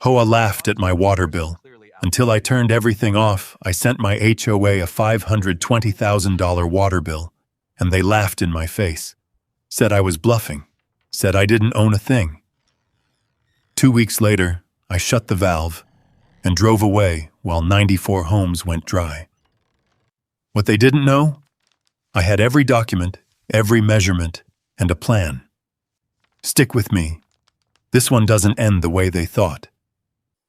HOA laughed at my water bill. Until I turned everything off, I sent my HOA a $520,000 water bill, and they laughed in my face. Said I was bluffing. Said I didn't own a thing. 2 weeks later, I shut the valve and drove away while 94 homes went dry. What they didn't know? I had every document, every measurement, and a plan. Stick with me. This one doesn't end the way they thought.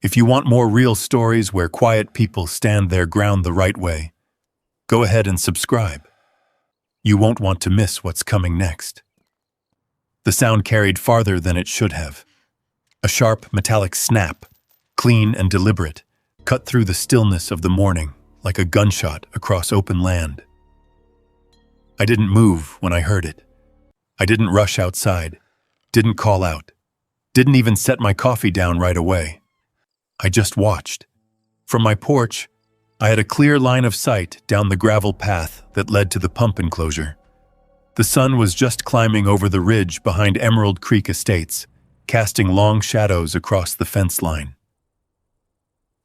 If you want more real stories where quiet people stand their ground the right way, go ahead and subscribe. You won't want to miss what's coming next. The sound carried farther than it should have. A sharp, metallic snap, clean and deliberate, cut through the stillness of the morning like a gunshot across open land. I didn't move when I heard it. I didn't rush outside, didn't call out, didn't even set my coffee down right away. I just watched. From my porch, I had a clear line of sight down the gravel path that led to the pump enclosure. The sun was just climbing over the ridge behind Emerald Creek Estates, casting long shadows across the fence line.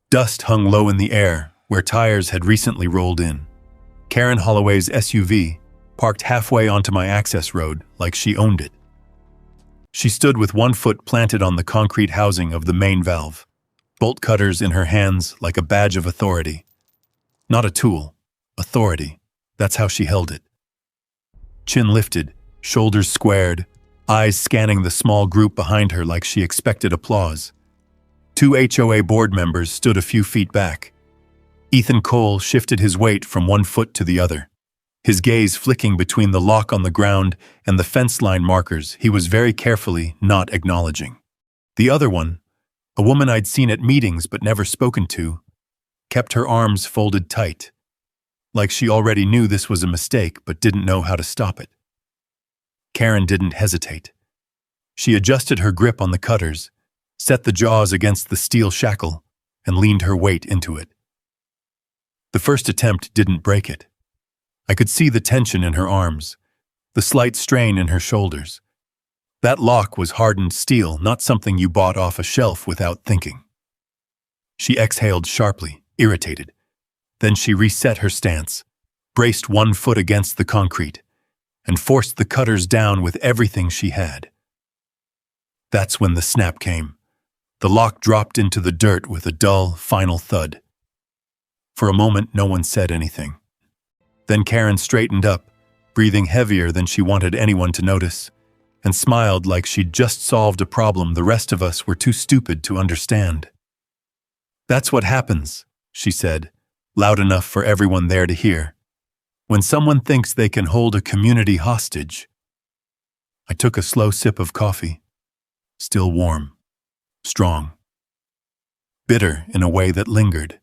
Dust hung low in the air where tires had recently rolled in. Karen Holloway's SUV parked halfway onto my access road like she owned it. She stood with one foot planted on the concrete housing of the main valve, bolt cutters in her hands like a badge of authority. Not a tool, authority. That's how she held it. Chin lifted, shoulders squared, eyes scanning the small group behind her like she expected applause. 2 HOA board members stood a few feet back. Ethan Cole shifted his weight from one foot to the other, his gaze flicking between the lock on the ground and the fence line markers he was very carefully not acknowledging. The other one, a woman I'd seen at meetings but never spoken to, kept her arms folded tight, like she already knew this was a mistake but didn't know how to stop it. Karen didn't hesitate. She adjusted her grip on the cutters, set the jaws against the steel shackle, and leaned her weight into it. The first attempt didn't break it. I could see the tension in her arms, the slight strain in her shoulders. That lock was hardened steel, not something you bought off a shelf without thinking. She exhaled sharply, irritated. Then she reset her stance, braced one foot against the concrete, and forced the cutters down with everything she had. That's when the snap came. The lock dropped into the dirt with a dull, final thud. For a moment, no one said anything. Then Karen straightened up, breathing heavier than she wanted anyone to notice, and smiled like she'd just solved a problem the rest of us were too stupid to understand. "That's what happens," she said, loud enough for everyone there to hear, "when someone thinks they can hold a community hostage." I took a slow sip of coffee, still warm, strong, bitter in a way that lingered.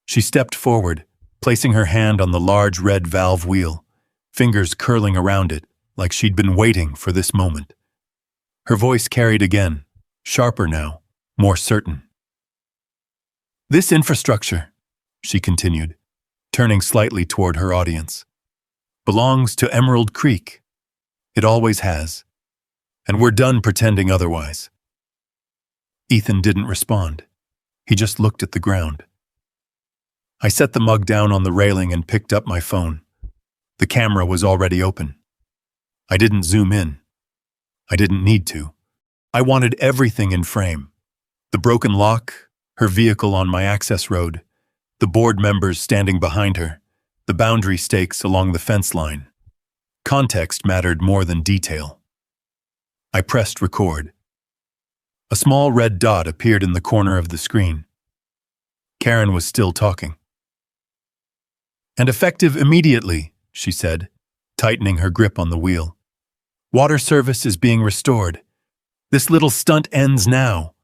She stepped forward, placing her hand on the large red valve wheel, fingers curling around it like she'd been waiting for this moment. Her voice carried again, sharper now, more certain. "This infrastructure," she continued, turning slightly toward her audience, "belongs to Emerald Creek. It always has. And we're done pretending otherwise." Ethan didn't respond. He just looked at the ground. I set the mug down on the railing and picked up my phone. The camera was already open. I didn't zoom in. I didn't need to. I wanted everything in frame. The broken lock, her vehicle on my access road, the board members standing behind her, the boundary stakes along the fence line. Context mattered more than detail. I pressed record. A small red dot appeared in the corner of the screen. Karen was still talking. "And effective immediately," she said, tightening her grip on the wheel. "Water service is being restored. This little stunt ends now."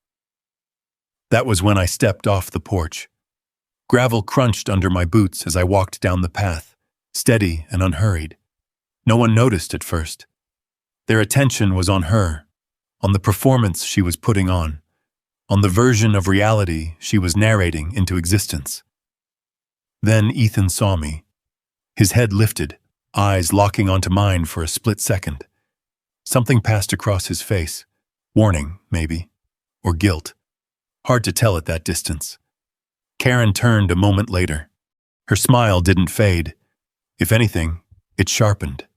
That was when I stepped off the porch. Gravel crunched under my boots as I walked down the path, steady and unhurried. No one noticed at first. Their attention was on her, on the performance she was putting on the version of reality she was narrating into existence. Then Ethan saw me. His head lifted, eyes locking onto mine for a split second. Something passed across his face. Warning, maybe, or guilt. Hard to tell at that distance. Karen turned a moment later. Her smile didn't fade. If anything, it sharpened.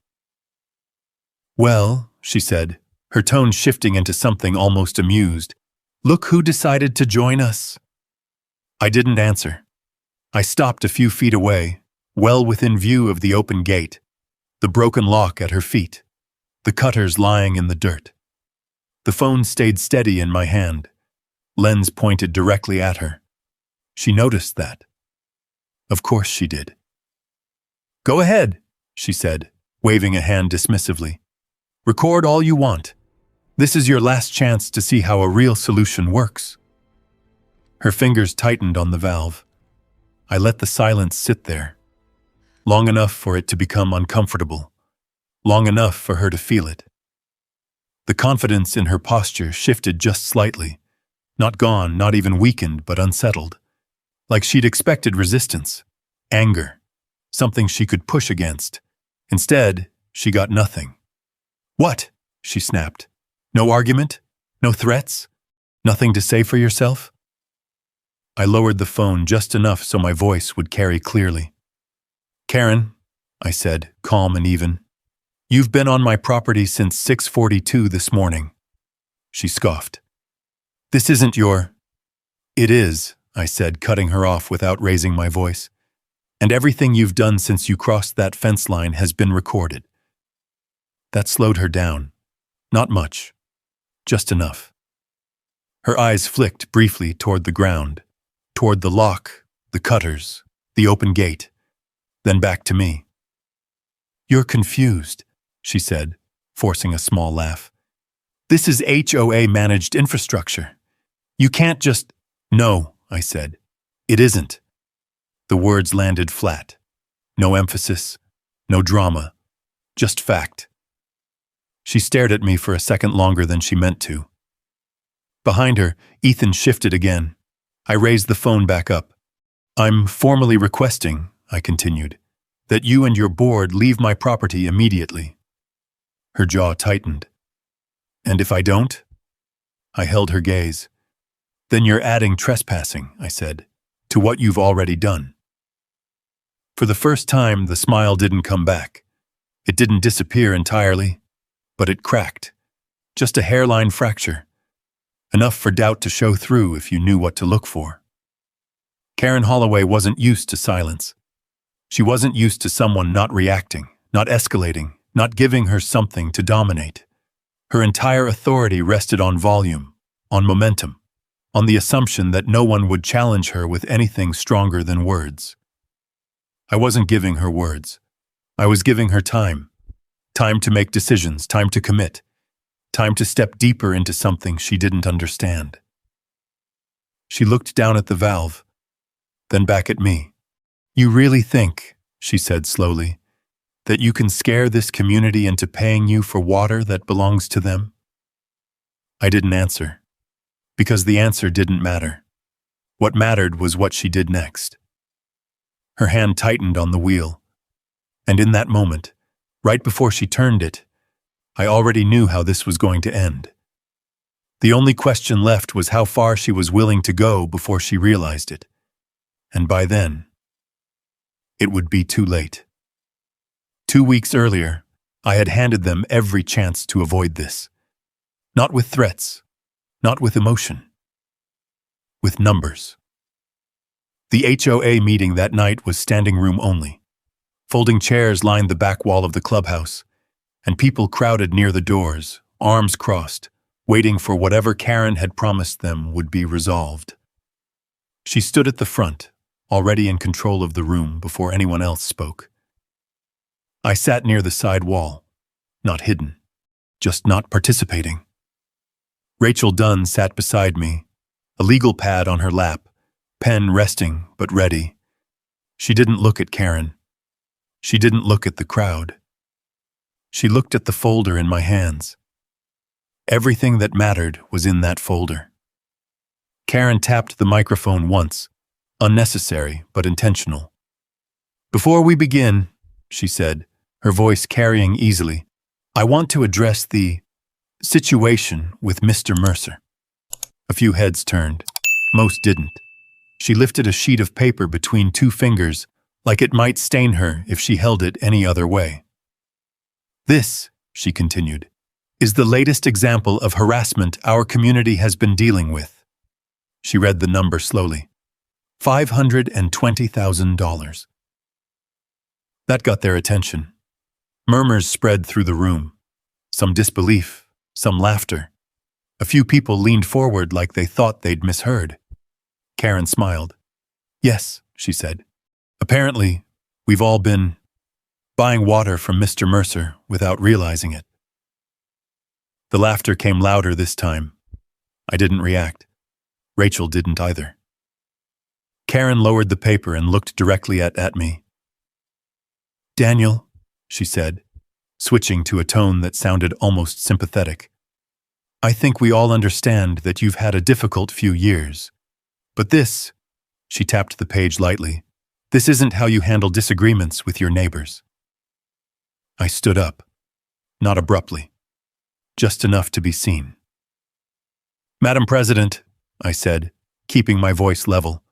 "Well," she said, her tone shifting into something almost amused, "look who decided to join us." I didn't answer. I stopped a few feet away, well within view of the open gate, the broken lock at her feet, the cutters lying in the dirt. The phone stayed steady in my hand, lens pointed directly at her. She noticed that. Of course she did. "Go ahead," she said, waving a hand dismissively. "Record all you want. This is your last chance to see how a real solution works." Her fingers tightened on the valve. I let the silence sit there, long enough for it to become uncomfortable, long enough for her to feel it. The confidence in her posture shifted just slightly, not gone, not even weakened, but unsettled, like she'd expected resistance, anger, something she could push against. Instead, she got nothing. "What?" she snapped. "No argument? No threats? Nothing to say for yourself?" I lowered the phone just enough so my voice would carry clearly. "Karen," I said, calm and even, "you've been on my property since 6:42 this morning." She scoffed. "This isn't your—" "It is," I said, cutting her off without raising my voice. "And everything you've done since you crossed that fence line has been recorded." That slowed her down. Not much. Just enough. Her eyes flicked briefly toward the ground, toward the lock, the cutters, the open gate, then back to me. "You're confused," she said, forcing a small laugh. "This is HOA-managed infrastructure. You can't just—" "No," I said. "It isn't." The words landed flat. No emphasis, no drama, just fact. She stared at me for a second longer than she meant to. Behind her, Ethan shifted again. I raised the phone back up. "I'm formally requesting," I continued, "that you and your board leave my property immediately." Her jaw tightened. "And if I don't?" I held her gaze. "Then you're adding trespassing," I said, "to what you've already done." For the first time, the smile didn't come back. It didn't disappear entirely, but it cracked. Just a hairline fracture. Enough for doubt to show through if you knew what to look for. Karen Holloway wasn't used to silence. She wasn't used to someone not reacting, not escalating, not giving her something to dominate. Her entire authority rested on volume, on momentum, on the assumption that no one would challenge her with anything stronger than words. I wasn't giving her words. I was giving her time. Time to make decisions, time to commit, time to step deeper into something she didn't understand. She looked down at the valve, then back at me. "You really think," she said slowly, "that you can scare this community into paying you for water that belongs to them?" I didn't answer, because the answer didn't matter. What mattered was what she did next. Her hand tightened on the wheel, and in that moment, right before she turned it, I already knew how this was going to end. The only question left was how far she was willing to go before she realized it. And by then, it would be too late. 2 weeks earlier, I had handed them every chance to avoid this. Not with threats, not with emotion, with numbers. The HOA meeting that night was standing room only. Folding chairs lined the back wall of the clubhouse, and people crowded near the doors, arms crossed, waiting for whatever Karen had promised them would be resolved. She stood at the front, already in control of the room before anyone else spoke. I sat near the side wall, not hidden, just not participating. Rachel Dunn sat beside me, a legal pad on her lap, pen resting but ready. She didn't look at Karen. She didn't look at the crowd. She looked at the folder in my hands. Everything that mattered was in that folder. Karen tapped the microphone once, unnecessary but intentional. "Before we begin," she said, her voice carrying easily, "I want to address the situation with Mr. Mercer." A few heads turned. Most didn't. She lifted a sheet of paper between two fingers, like it might stain her if she held it any other way. "This," she continued, "is the latest example of harassment our community has been dealing with." She read the number slowly. $520,000. That got their attention. Murmurs spread through the room. Some disbelief, some laughter. A few people leaned forward like they thought they'd misheard. Karen smiled. "Yes," she said. "Apparently, we've all been buying water from Mr. Mercer without realizing it." The laughter came louder this time. I didn't react. Rachel didn't either. Karen lowered the paper and looked directly at me. "Daniel," she said, switching to a tone that sounded almost sympathetic, "I think we all understand that you've had a difficult few years. But this," she tapped the page lightly, "this isn't how you handle disagreements with your neighbors." I stood up, not abruptly, just enough to be seen. "Madam President," I said, keeping my voice level,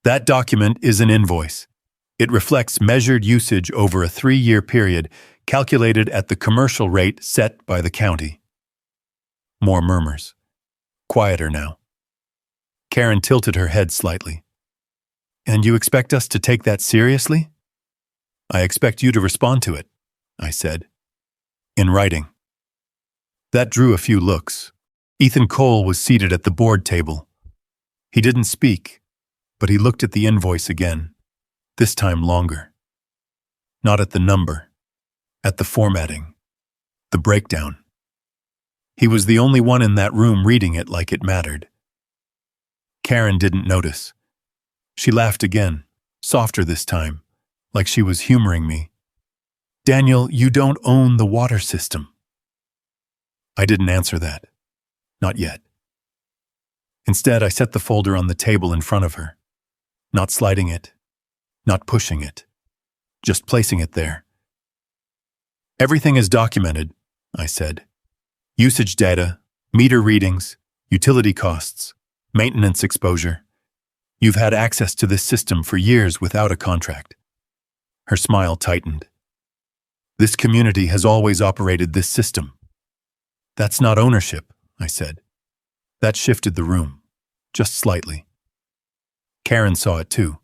"that document is an invoice. It reflects measured usage over a 3-year period, calculated at the commercial rate set by the county." More murmurs. Quieter now. Karen tilted her head slightly. "And you expect us to take that seriously?" "I expect you to respond to it," I said. "In writing." That drew a few looks. Ethan Cole was seated at the board table. He didn't speak, but he looked at the invoice again, this time longer. Not at the number, at the formatting, the breakdown. He was the only one in that room reading it like it mattered. Karen didn't notice. She laughed again, softer this time, like she was humoring me. "Daniel, you don't own the water system." I didn't answer that. Not yet. Instead, I set the folder on the table in front of her, not sliding it, not pushing it, just placing it there. "Everything is documented," I said. "Usage data, meter readings, utility costs, maintenance exposure. You've had access to this system for years without a contract." Her smile tightened. "This community has always operated this system." "That's not ownership," I said. That shifted the room, just slightly. Karen saw it too.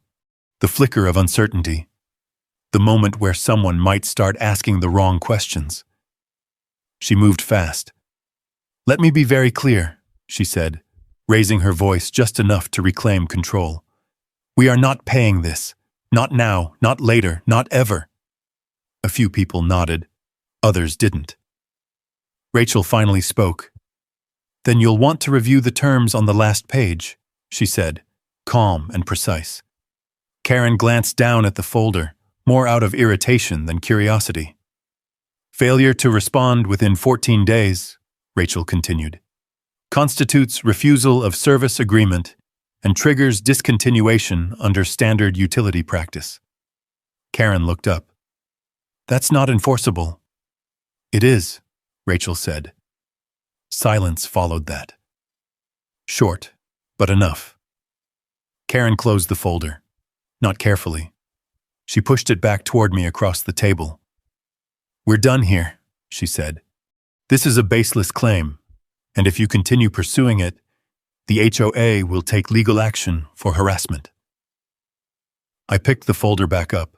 The flicker of uncertainty. The moment where someone might start asking the wrong questions. She moved fast. "Let me be very clear," she said, raising her voice just enough to reclaim control. "We are not paying this. Not now, not later, not ever." A few people nodded. Others didn't. Rachel finally spoke. "Then you'll want to review the terms on the last page," she said, calm and precise. Karen glanced down at the folder, more out of irritation than curiosity. "Failure to respond within 14 days," Rachel continued, "constitutes refusal of service agreement and triggers discontinuation under standard utility practice." Karen looked up. "That's not enforceable." "It is," Rachel said. Silence followed that. Short, but enough. Karen closed the folder, not carefully. She pushed it back toward me across the table. "We're done here," she said. "This is a baseless claim, and if you continue pursuing it, the HOA will take legal action for harassment." I picked the folder back up.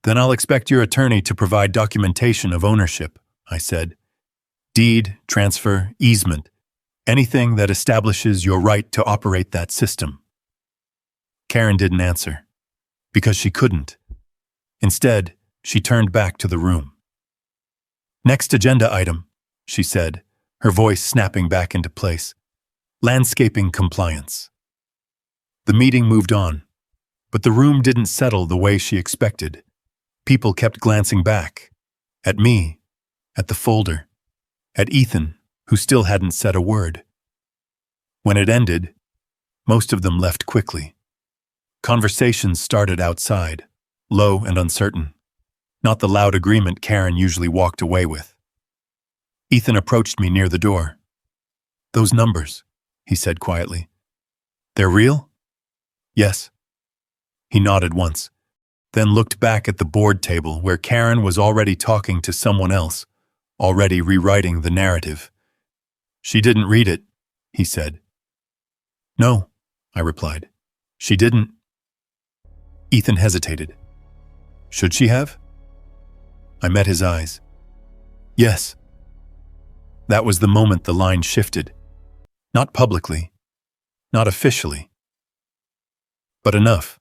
"Then I'll expect your attorney to provide documentation of ownership," I said. "Deed, transfer, easement, anything that establishes your right to operate that system." Karen didn't answer, because she couldn't. Instead, she turned back to the room. "Next agenda item," she said, her voice snapping back into place. "Landscaping compliance." The meeting moved on, but the room didn't settle the way she expected. People kept glancing back, at me, at the folder, at Ethan, who still hadn't said a word. When it ended, most of them left quickly. Conversations started outside, low and uncertain, not the loud agreement Karen usually walked away with. Ethan approached me near the door. "Those numbers," he said quietly. They're real? Yes. He nodded once, then looked back at the board table where Karen was already talking to someone else, already rewriting the narrative. She didn't read it, he said. No, I replied. She didn't. Ethan hesitated. Should she have? I met his eyes. Yes. That was the moment the line shifted. Not publicly, not officially, but enough.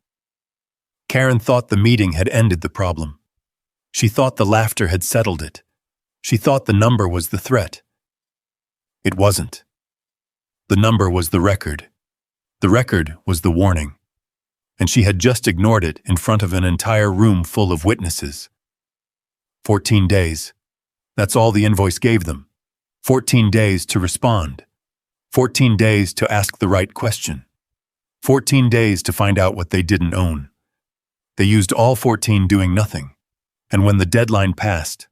Karen thought the meeting had ended the problem. She thought the laughter had settled it. She thought the number was the threat. It wasn't. The number was the record. The record was the warning. And she had just ignored it in front of an entire room full of witnesses. 14 days. That's all the invoice gave them. 14 days to respond. 14 days to ask the right question. 14 days to find out what they didn't own. They used all 14 doing nothing. And when the deadline passed,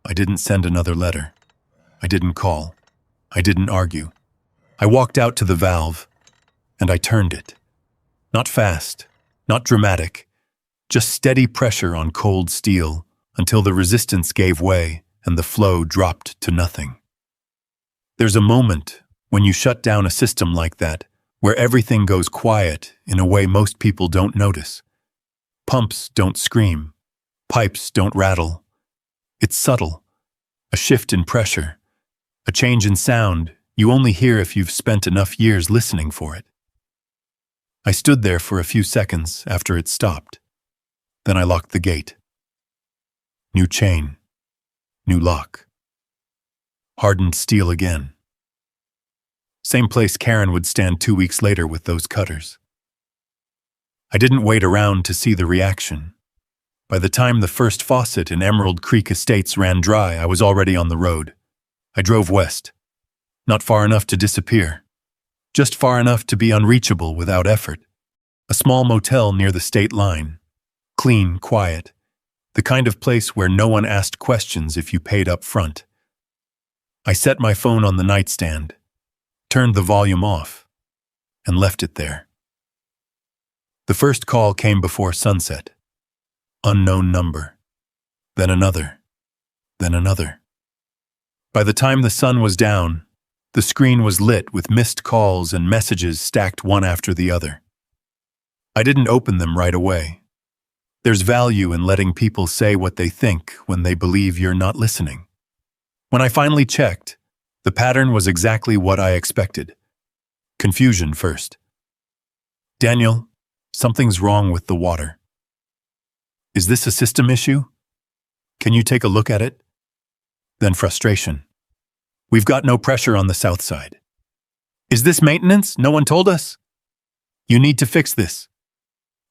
I didn't send another letter. I didn't call. I didn't argue. I walked out to the valve, and I turned it. Not fast, not dramatic, just steady pressure on cold steel until the resistance gave way and the flow dropped to nothing. There's a moment when you shut down a system like that where everything goes quiet in a way most people don't notice. Pumps don't scream. Pipes don't rattle. It's subtle. A shift in pressure. A change in sound you only hear if you've spent enough years listening for it. I stood there for a few seconds after it stopped. Then I locked the gate. New chain. New lock. Hardened steel again. Same place Karen would stand 2 weeks later with those cutters. I didn't wait around to see the reaction. By the time the first faucet in Emerald Creek Estates ran dry, I was already on the road. I drove west. Not far enough to disappear. Just far enough to be unreachable without effort. A small motel near the state line. Clean, quiet. The kind of place where no one asked questions if you paid up front. I set my phone on the nightstand, turned the volume off, and left it there. The first call came before sunset. Unknown number. Then another. Then another. By the time the sun was down, the screen was lit with missed calls and messages stacked one after the other. I didn't open them right away. There's value in letting people say what they think when they believe you're not listening. When I finally checked, the pattern was exactly what I expected. Confusion first. Daniel, something's wrong with the water. Is this a system issue? Can you take a look at it? Then frustration. We've got no pressure on the south side. Is this maintenance? No one told us? You need to fix this.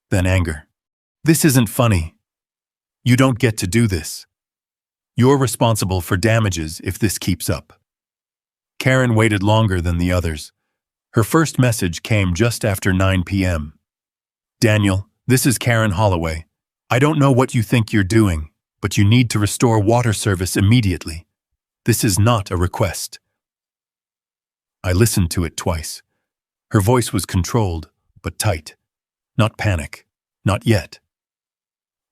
Then anger. This isn't funny. You don't get to do this. You're responsible for damages if this keeps up. Karen waited longer than the others. Her first message came just after 9 p.m. Daniel, this is Karen Holloway. I don't know what you think you're doing, but you need to restore water service immediately. This is not a request. I listened to it twice. Her voice was controlled, but tight. Not panic. Not yet.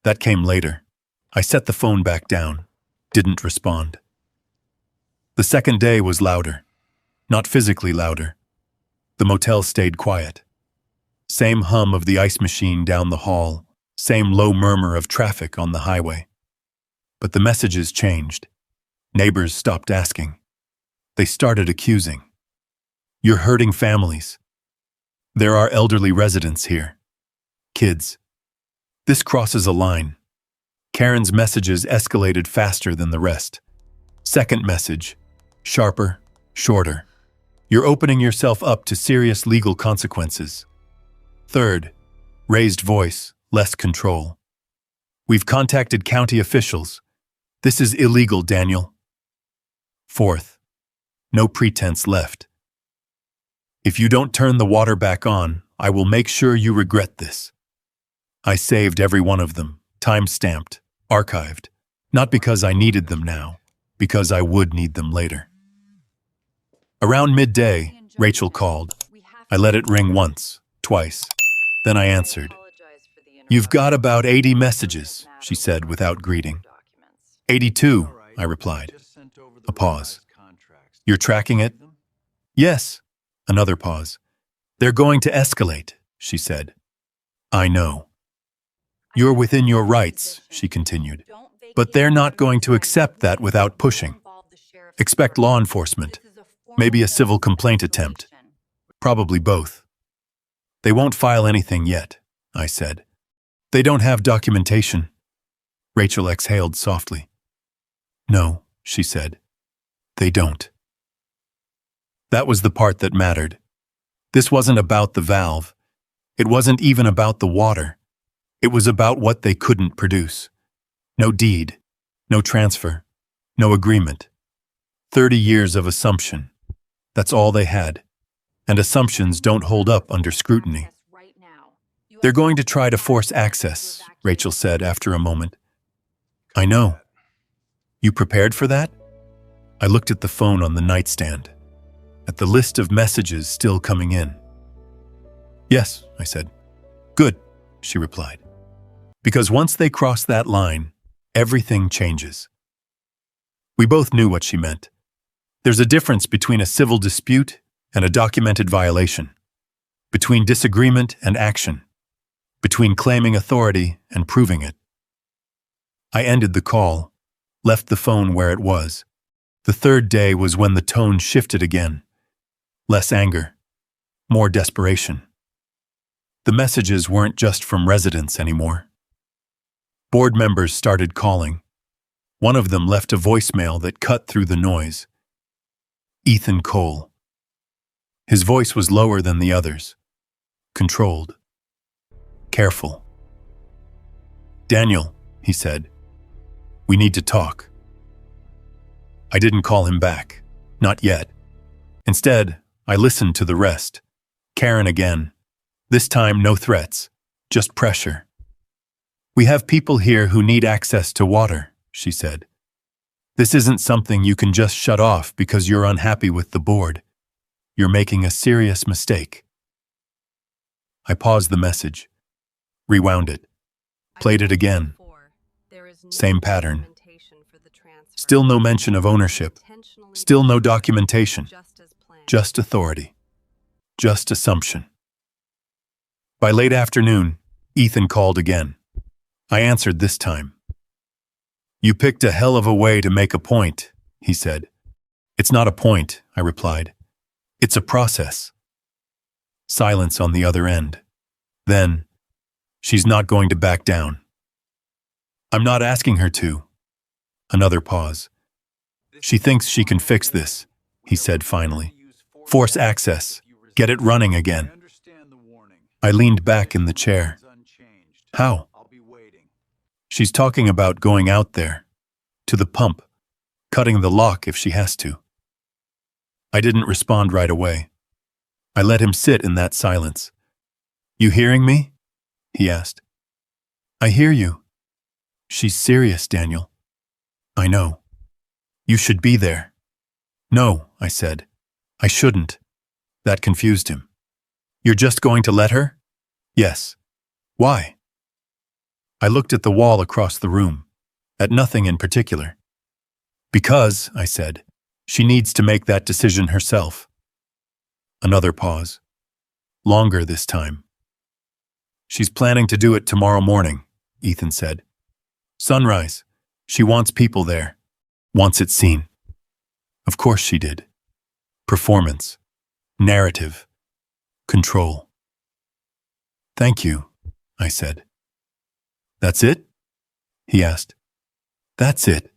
That came later. I set the phone back down. Didn't respond. The second day was louder. Not physically louder. The motel stayed quiet. Same hum of the ice machine down the hall. Same low murmur of traffic on the highway. But the messages changed. Neighbors stopped asking. They started accusing. You're hurting families. There are elderly residents here. Kids. This crosses a line. Karen's messages escalated faster than the rest. Second message. Sharper, shorter. You're opening yourself up to serious legal consequences. Third. Raised voice, less control. We've contacted county officials. This is illegal, Daniel. Fourth. No pretense left. If you don't turn the water back on, I will make sure you regret this. I saved every one of them, time-stamped, archived, not because I needed them now, because I would need them later. Around midday, Rachel called. I let it ring once, twice. Then I answered. "You've got about 80 messages," she said without greeting. 82, I replied. A pause. "You're tracking it?" "Yes." Another pause. "They're going to escalate," she said. "I know." "You're within your rights," she continued. "But they're not going to accept that without pushing. Expect law enforcement, maybe a civil complaint attempt, probably both." "They won't file anything yet," I said. "They don't have documentation." Rachel exhaled softly. "No," she said. "They don't." That was the part that mattered. This wasn't about the valve. It wasn't even about the water. It was about what they couldn't produce. No deed, no transfer, no agreement. 30 years of assumption. That's all they had. And assumptions don't hold up under scrutiny. "They're going to try to force access," Rachel said after a moment. "I know." "You prepared for that?" I looked at the phone on the nightstand, at the list of messages still coming in. "Yes," I said. "Good," she replied. Because once they cross that line, everything changes. We both knew what she meant. There's a difference between a civil dispute and a documented violation, between disagreement and action, between claiming authority and proving it. I ended the call, left the phone where it was. The third day was when the tone shifted again. Less anger, more desperation. The messages weren't just from residents anymore. Board members started calling. One of them left a voicemail that cut through the noise. Ethan Cole. His voice was lower than the others. Controlled. Careful. "Daniel," he said. "We need to talk." I didn't call him back. Not yet. Instead, I listened to the rest. Karen again. This time, no threats, just pressure. "We have people here who need access to water," she said. "This isn't something you can just shut off because you're unhappy with the board. You're making a serious mistake." I paused the message, rewound it, played it again. Same pattern. Still no mention of ownership. Still no documentation. Just authority. Just assumption. By late afternoon, Ethan called again. I answered this time. "You picked a hell of a way to make a point," he said. "It's not a point," I replied. "It's a process." Silence on the other end. Then, "She's not going to back down." "I'm not asking her to." Another pause. "She thinks she can fix this," he said finally. "Force access. Get it running again." I leaned back in the chair. "How?" "She's talking about going out there, to the pump, cutting the lock if she has to." I didn't respond right away. I let him sit in that silence. "You hearing me?" he asked. "I hear you." "She's serious, Daniel." "I know." "You should be there." "No," I said. "I shouldn't." That confused him. "You're just going to let her?" "Yes." "Why?" I looked at the wall across the room, at nothing in particular. "Because," I said, "she needs to make that decision herself." Another pause. Longer this time. "She's planning to do it tomorrow morning," Ethan said. "Sunrise. She wants people there. Wants it seen." Of course she did. Performance. Narrative. Control. "Thank you," I said. "That's it?" he asked. "That's it."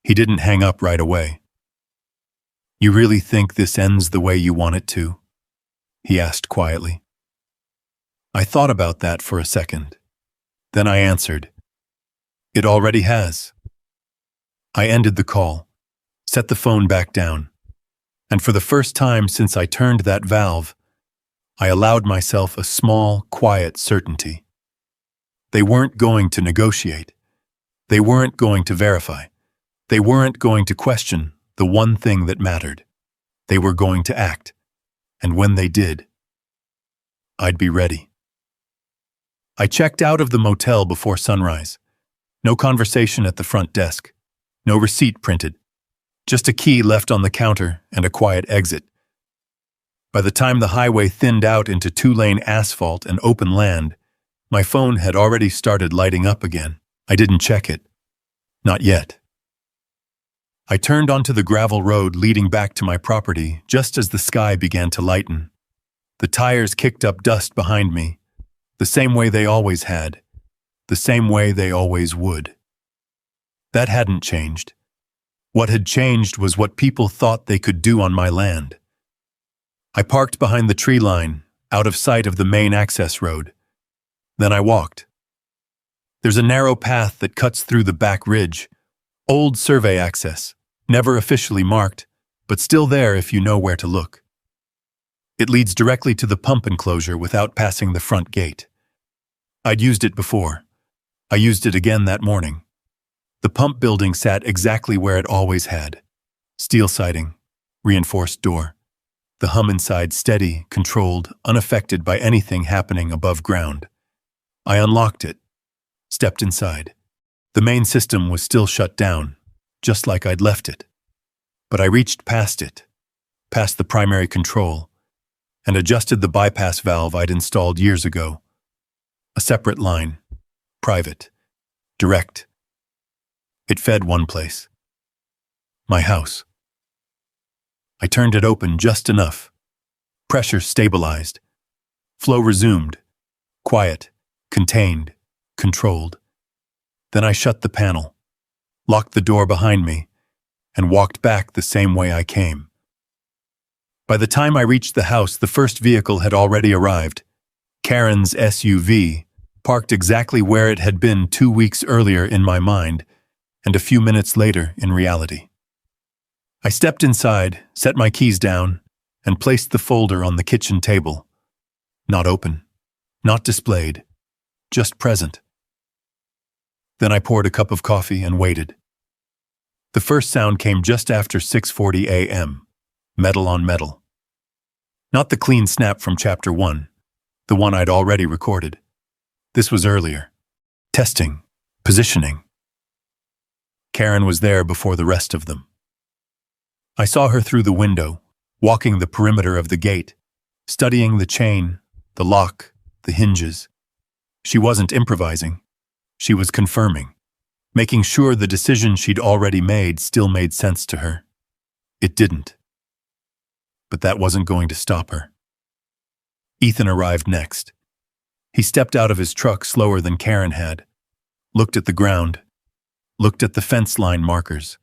He didn't hang up right away. "You really think this ends the way you want it to?" he asked quietly. I thought about that for a second. Then I answered, "It already has." I ended the call, set the phone back down, and for the first time since I turned that valve, I allowed myself a small, quiet certainty. They weren't going to negotiate. They weren't going to verify. They weren't going to question the one thing that mattered. They were going to act. And when they did, I'd be ready. I checked out of the motel before sunrise. No conversation at the front desk. No receipt printed. Just a key left on the counter and a quiet exit. By the time the highway thinned out into two-lane asphalt and open land, my phone had already started lighting up again. I didn't check it. Not yet. I turned onto the gravel road leading back to my property just as the sky began to lighten. The tires kicked up dust behind me, the same way they always had, the same way they always would. That hadn't changed. What had changed was what people thought they could do on my land. I parked behind the tree line, out of sight of the main access road. Then I walked. There's a narrow path that cuts through the back ridge. Old survey access, never officially marked, but still there if you know where to look. It leads directly to the pump enclosure without passing the front gate. I'd used it before. I used it again that morning. The pump building sat exactly where it always had. Steel siding, reinforced door. The hum inside steady, controlled, unaffected by anything happening above ground. I unlocked it, stepped inside. The main system was still shut down, just like I'd left it. But I reached past it, past the primary control, and adjusted the bypass valve I'd installed years ago. A separate line, private, direct. It fed one place. My house. I turned it open just enough. Pressure stabilized. Flow resumed. Quiet, contained, controlled. Then I shut the panel, locked the door behind me, and walked back the same way I came. By the time I reached the house, the first vehicle had already arrived. Karen's SUV, parked exactly where it had been 2 weeks earlier in my mind, and a few minutes later in reality. I stepped inside, set my keys down, and placed the folder on the kitchen table. Not open, not displayed, just present. Then I poured a cup of coffee and waited. The first sound came just after 6:40 a.m., metal on metal. Not the clean snap from Chapter 1, the one I'd already recorded. This was earlier. Testing, positioning. Karen was there before the rest of them. I saw her through the window, walking the perimeter of the gate, studying the chain, the lock, the hinges. She wasn't improvising. She was confirming, making sure the decision she'd already made still made sense to her. It didn't. But that wasn't going to stop her. Ethan arrived next. He stepped out of his truck slower than Karen had, looked at the ground, looked at the fence line markers.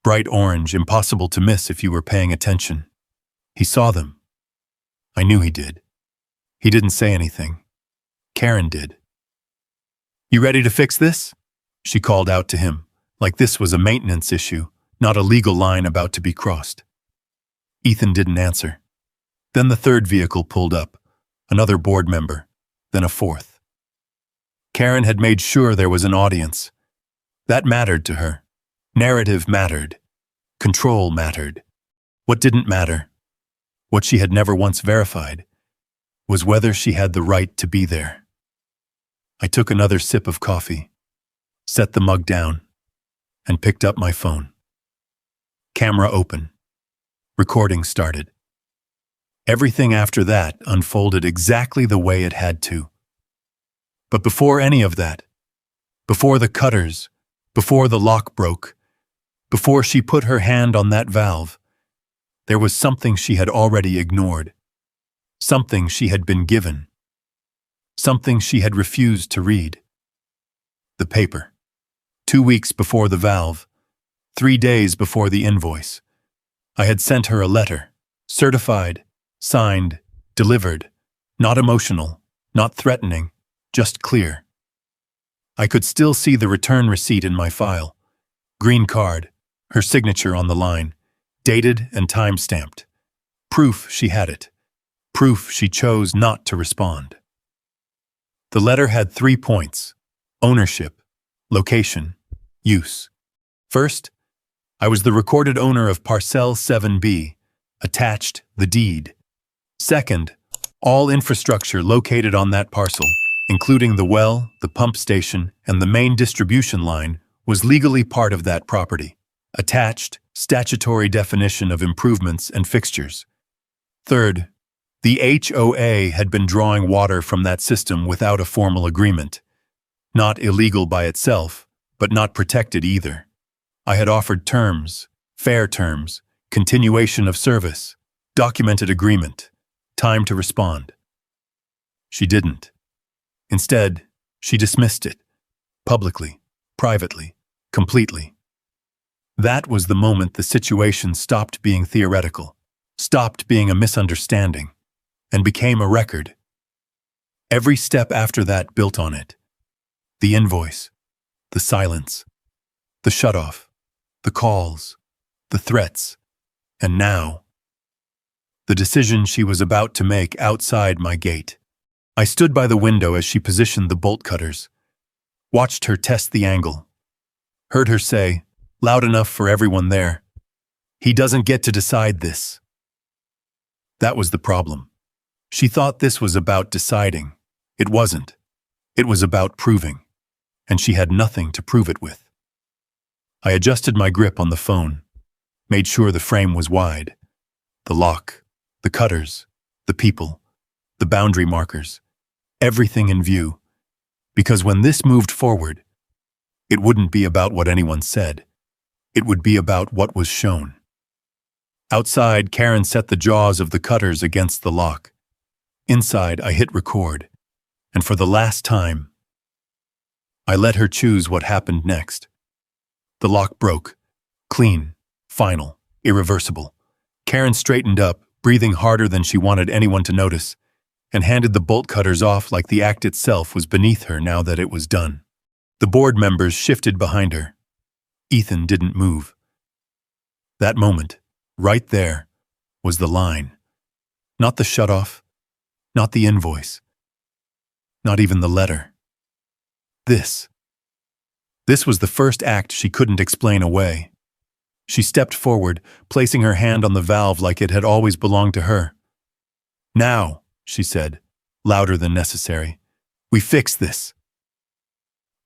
Bright orange, impossible to miss if you were paying attention. He saw them. I knew he did. He didn't say anything. Karen did. "You ready to fix this?" She called out to him, like this was a maintenance issue, not a legal line about to be crossed. Ethan didn't answer. Then the third vehicle pulled up, another board member, then a fourth. Karen had made sure there was an audience. That mattered to her. Narrative mattered. Control mattered. What didn't matter, what she had never once verified, was whether she had the right to be there. I took another sip of coffee, set the mug down, and picked up my phone. Camera open. Recording started. Everything after that unfolded exactly the way it had to. But before any of that, before the cutters, before the lock broke, before she put her hand on that valve, there was something she had already ignored, something she had been given, something she had refused to read. The paper. 2 weeks before the valve, 3 days before the invoice, I had sent her a letter, certified, signed, delivered, not emotional, not threatening, just clear. I could still see the return receipt in my file. Green card, her signature on the line, dated and time-stamped. Proof she had it. Proof she chose not to respond. The letter had 3 points: ownership, location, use. First, I was the recorded owner of Parcel 7B, attached, the deed. Second, all infrastructure located on that parcel, including the well, the pump station, and the main distribution line, was legally part of that property. Attached, statutory definition of improvements and fixtures. Third, the HOA had been drawing water from that system without a formal agreement. Not illegal by itself, but not protected either. I had offered terms, fair terms, continuation of service, documented agreement, time to respond. She didn't. Instead, she dismissed it, publicly, privately, completely. That was the moment the situation stopped being theoretical, stopped being a misunderstanding, and became a record. Every step after that built on it. The invoice, the silence, the shutoff, the calls, the threats, and now, the decision she was about to make outside my gate. I stood by the window as she positioned the bolt cutters, watched her test the angle, heard her say, loud enough for everyone there, "He doesn't get to decide this." That was the problem. She thought this was about deciding. It wasn't. It was about proving, and she had nothing to prove it with. I adjusted my grip on the phone, made sure the frame was wide, the lock, the cutters, the people, the boundary markers, everything in view, because when this moved forward, it wouldn't be about what anyone said. It would be about what was shown. Outside, Karen set the jaws of the cutters against the lock. Inside, I hit record, and for the last time, I let her choose what happened next. The lock broke, clean, final, irreversible. Karen straightened up, breathing harder than she wanted anyone to notice, and handed the bolt cutters off like the act itself was beneath her now that it was done. The board members shifted behind her. Ethan didn't move. That moment, right there, was the line. Not the shutoff, not the invoice, not even the letter. This was the first act she couldn't explain away. She stepped forward, placing her hand on the valve like it had always belonged to her. "Now," she said, louder than necessary, "we fix this."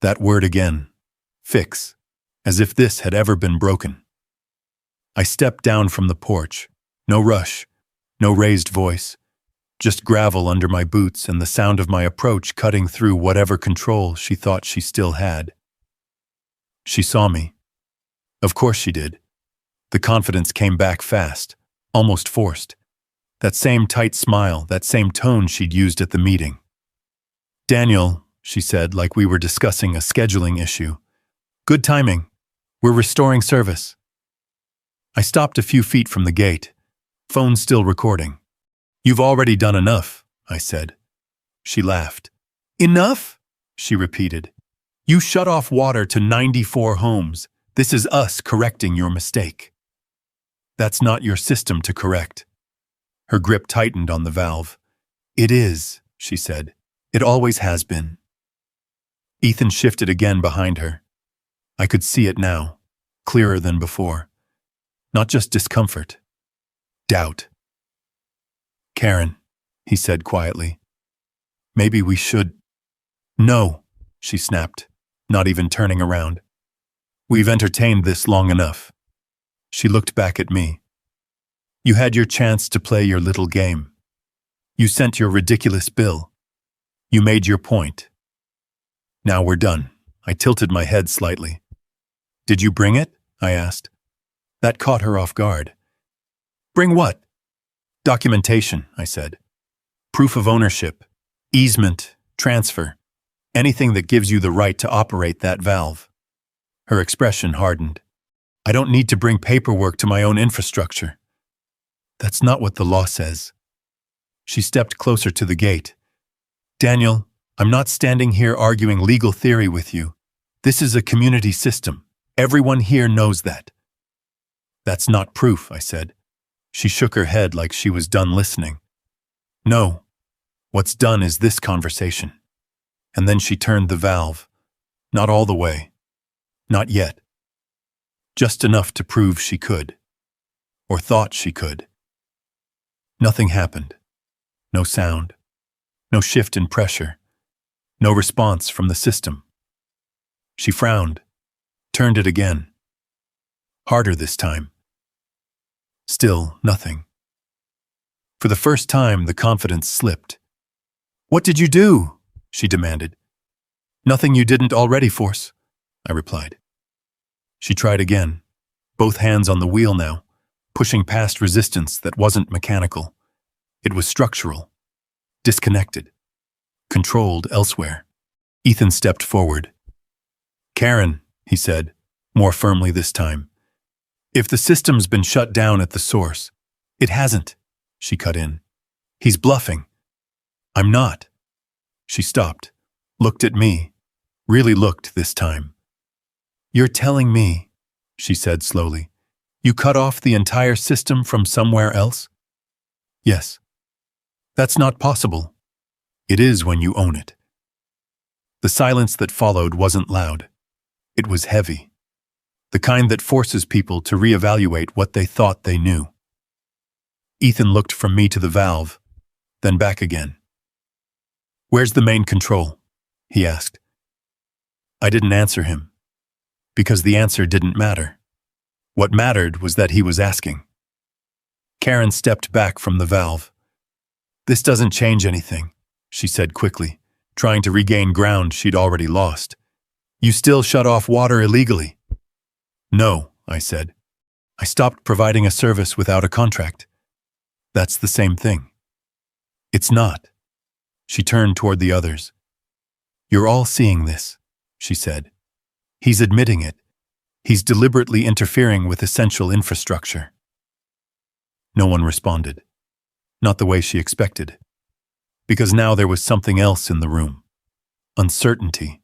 That word again, fix, as if this had ever been broken. I stepped down from the porch. No rush, no raised voice, just gravel under my boots and the sound of my approach cutting through whatever control she thought she still had. She saw me. Of course she did. The confidence came back fast, almost forced. That same tight smile, that same tone she'd used at the meeting. "Daniel," she said, like we were discussing a scheduling issue. "Good timing. We're restoring service." I stopped a few feet from the gate, phone still recording. "You've already done enough," I said. She laughed. "Enough?" she repeated. "You shut off water to 94 homes. This is us correcting your mistake." "That's not your system to correct." Her grip tightened on the valve. "It is," she said. "It always has been." Ethan shifted again behind her. I could see it now, clearer than before. Not just discomfort. Doubt. "Karen," he said quietly. "Maybe we should—" "No," she snapped, not even turning around. "We've entertained this long enough." She looked back at me. "You had your chance to play your little game. You sent your ridiculous bill. You made your point. Now we're done." I tilted my head slightly. "Did you bring it?" I asked. That caught her off guard. "Bring what?" "Documentation," I said. "Proof of ownership, easement, transfer, anything that gives you the right to operate that valve." Her expression hardened. "I don't need to bring paperwork to my own infrastructure." "That's not what the law says." She stepped closer to the gate. "Daniel, I'm not standing here arguing legal theory with you. This is a community system. Everyone here knows that." "That's not proof," I said. She shook her head like she was done listening. "No, what's done is this conversation." And then she turned the valve. Not all the way. Not yet. Just enough to prove she could. Or thought she could. Nothing happened. No sound. No shift in pressure. No response from the system. She frowned, turned it again. Harder this time. Still nothing. For the first time, the confidence slipped. "What did you do?" she demanded. "Nothing you didn't already force," I replied. She tried again, both hands on the wheel now, pushing past resistance that wasn't mechanical. It was structural, disconnected, controlled elsewhere. Ethan stepped forward. "Karen," he said, more firmly this time, "if the system's been shut down at the source—" "It hasn't," she cut in. "He's bluffing." "I'm not." She stopped, looked at me, really looked this time. "You're telling me," she said slowly, "you cut off the entire system from somewhere else?" "Yes." "That's not possible." "It is when you own it." The silence that followed wasn't loud. It was heavy. The kind that forces people to reevaluate what they thought they knew. Ethan looked from me to the valve, then back again. "Where's the main control?" he asked. I didn't answer him, because the answer didn't matter. What mattered was that he was asking. Karen stepped back from the valve. "This doesn't change anything," she said quickly, trying to regain ground she'd already lost. "You still shut off water illegally." "No," I said. "I stopped providing a service without a contract." "That's the same thing." "It's not." She turned toward the others. "You're all seeing this," she said. "He's admitting it. He's deliberately interfering with essential infrastructure." No one responded. Not the way she expected. Because now there was something else in the room. Uncertainty.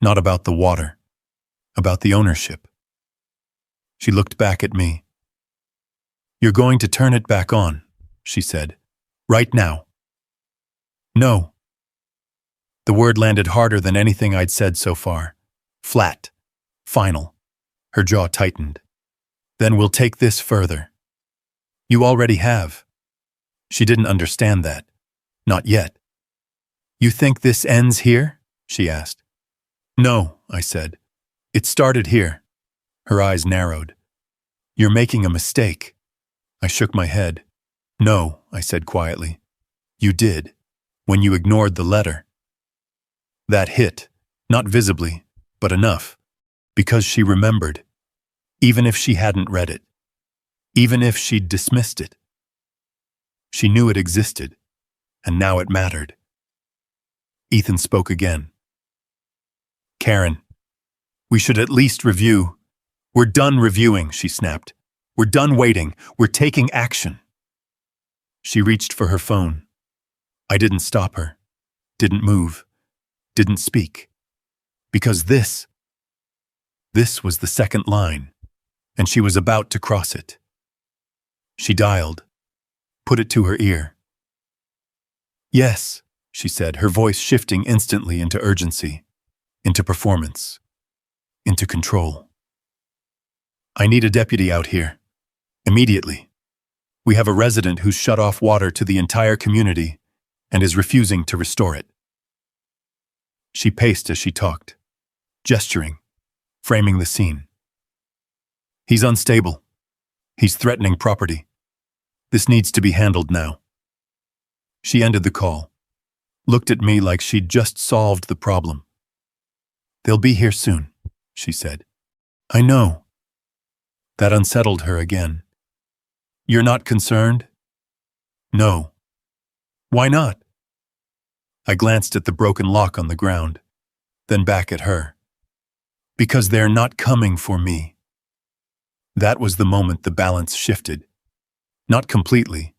Not about the water. About the ownership. She looked back at me. "You're going to turn it back on," she said. "Right now." "No." The word landed harder than anything I'd said so far. Flat. Final. Her jaw tightened. "Then we'll take this further." "You already have." She didn't understand that. Not yet. "You think this ends here?" she asked. "No," I said. "It started here." Her eyes narrowed. "You're making a mistake." I shook my head. "No," I said quietly. "You did, when you ignored the letter." That hit, not visibly, but enough, because she remembered, even if she hadn't read it, even if she'd dismissed it. She knew it existed, and now it mattered. Ethan spoke again. "Karen, we should at least review." "We're done reviewing," she snapped. "We're done waiting. We're taking action." She reached for her phone. I didn't stop her, didn't move, didn't speak. Because this was the second line, and she was about to cross it. She dialed, put it to her ear. "Yes," she said, her voice shifting instantly into urgency, into performance, into control. "I need a deputy out here. Immediately. We have a resident who's shut off water to the entire community and is refusing to restore it." She paced as she talked, gesturing, framing the scene. "He's unstable. He's threatening property. This needs to be handled now." She ended the call, looked at me like she'd just solved the problem. "They'll be here soon," she said. "I know." That unsettled her again. "You're not concerned?" "No." "Why not?" I glanced at the broken lock on the ground, then back at her. "Because they're not coming for me." That was the moment the balance shifted. Not completely.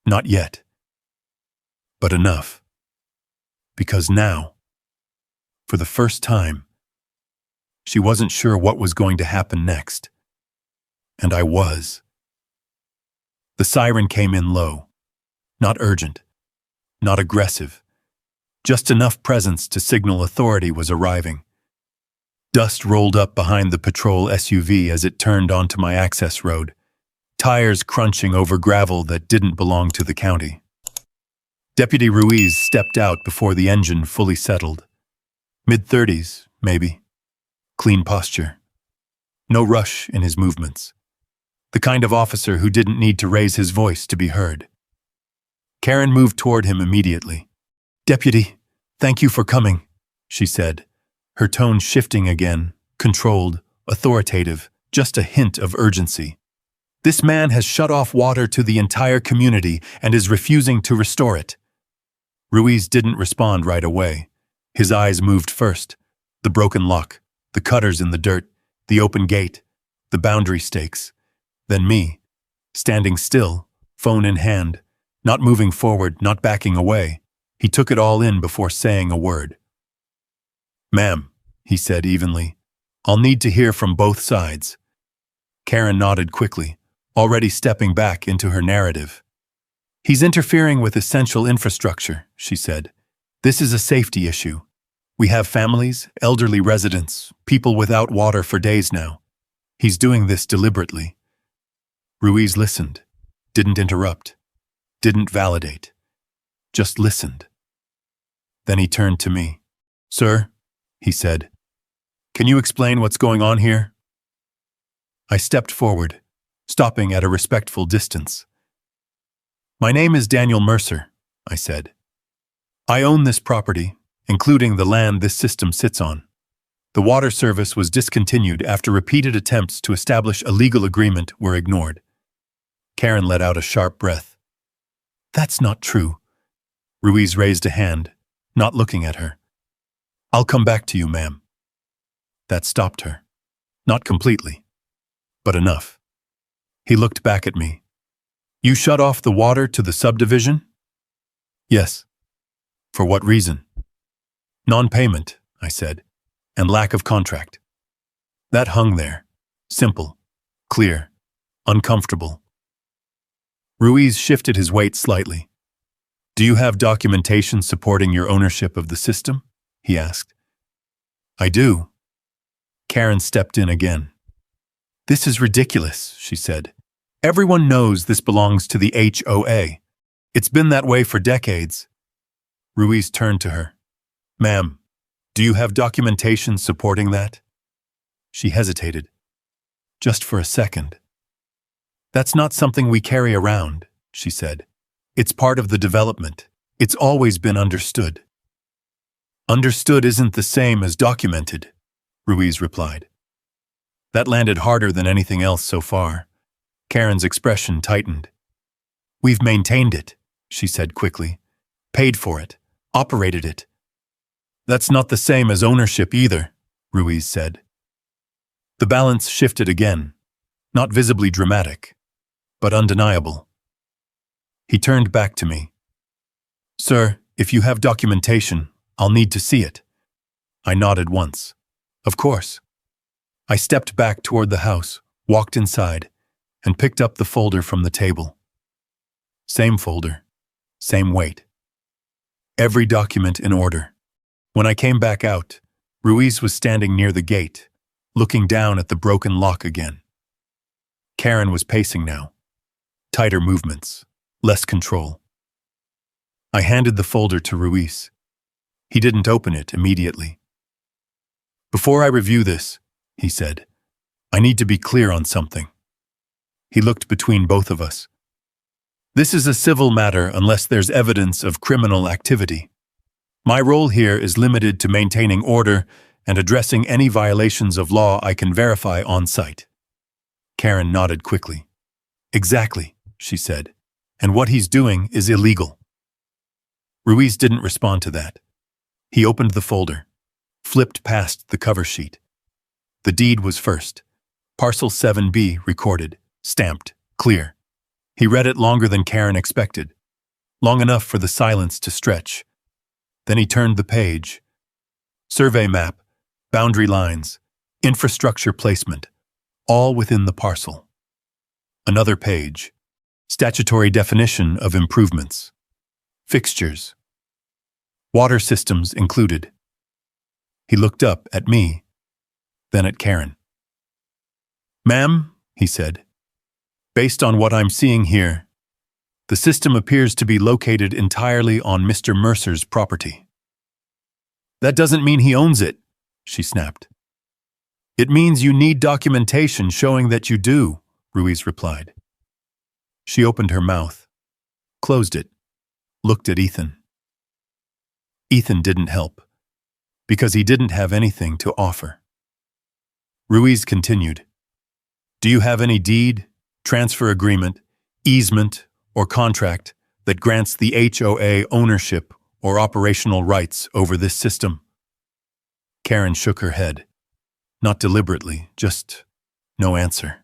Not yet. But enough. Because now, for the first time, she wasn't sure what was going to happen next. And I was. The siren came in low. Not urgent. Not aggressive. Just enough presence to signal authority was arriving. Dust rolled up behind the patrol SUV as it turned onto my access road, tires crunching over gravel that didn't belong to the county. Deputy Ruiz stepped out before the engine fully settled. Mid-30s, maybe. Clean posture. No rush in his movements. The kind of officer who didn't need to raise his voice to be heard. Karen moved toward him immediately. "Deputy, thank you for coming," she said, her tone shifting again, controlled, authoritative, just a hint of urgency. "This man has shut off water to the entire community and is refusing to restore it." Ruiz didn't respond right away. His eyes moved first. The broken lock, the cutters in the dirt, the open gate, the boundary stakes. Then me, standing still, phone in hand, not moving forward, not backing away. He took it all in before saying a word. "Ma'am," he said evenly, "I'll need to hear from both sides." Karen nodded quickly, already stepping back into her narrative. "He's interfering with essential infrastructure," she said. "This is a safety issue. We have families, elderly residents, people without water for days now. He's doing this deliberately." Ruiz listened, didn't interrupt, didn't validate, just listened. Then he turned to me. "Sir," he said, "can you explain what's going on here?" I stepped forward, stopping at a respectful distance. "My name is Daniel Mercer," I said. "I own this property, including the land this system sits on. The water service was discontinued after repeated attempts to establish a legal agreement were ignored." Karen let out a sharp breath. "That's not true." Ruiz raised a hand, not looking at her. "I'll come back to you, ma'am." That stopped her. Not completely, but enough. He looked back at me. "You shut off the water to the subdivision?" "Yes." "For what reason?" "Non-payment," I said, "and lack of contract." That hung there. Simple, clear, uncomfortable. Ruiz shifted his weight slightly. "Do you have documentation supporting your ownership of the system?" he asked. "I do." Karen stepped in again. "This is ridiculous," she said. "Everyone knows this belongs to the HOA. It's been that way for decades." Ruiz turned to her. "Ma'am, do you have documentation supporting that?" She hesitated. Just for a second. "That's not something we carry around," she said. "It's part of the development. It's always been understood." "Understood isn't the same as documented," Ruiz replied. That landed harder than anything else so far. Karen's expression tightened. "We've maintained it," she said quickly. "Paid for it. Operated it." "That's not the same as ownership either," Ruiz said. The balance shifted again, not visibly dramatic, but undeniable. He turned back to me. "Sir, if you have documentation, I'll need to see it." I nodded once. "Of course." I stepped back toward the house, walked inside, and picked up the folder from the table. Same folder, same weight. Every document in order. When I came back out, Ruiz was standing near the gate, looking down at the broken lock again. Karen was pacing now. Tighter movements, less control. I handed the folder to Ruiz. He didn't open it immediately. "Before I review this," he said, "I need to be clear on something." He looked between both of us. "This is a civil matter unless there's evidence of criminal activity. My role here is limited to maintaining order and addressing any violations of law I can verify on site." Karen nodded quickly. "Exactly," she said, "and what he's doing is illegal." Ruiz didn't respond to that. He opened the folder, flipped past the cover sheet. The deed was first. Parcel 7B recorded, stamped, clear. He read it longer than Karen expected, long enough for the silence to stretch. Then he turned the page. Survey map, boundary lines, infrastructure placement, all within the parcel. Another page. Statutory definition of improvements. Fixtures. Water systems included. He looked up at me, then at Karen. "Ma'am," he said, "based on what I'm seeing here, the The system appears to be located entirely on Mr. Mercer's property. That doesn't mean he owns it, she snapped. It means you need documentation showing that you do, Ruiz replied. She opened her mouth, closed it, looked at Ethan. Ethan didn't help, because he didn't have anything to offer. Ruiz continued. Do you have any deed, transfer agreement, easement, or contract that grants the HOA ownership or operational rights over this system? Karen shook her head. Not deliberately, just no answer.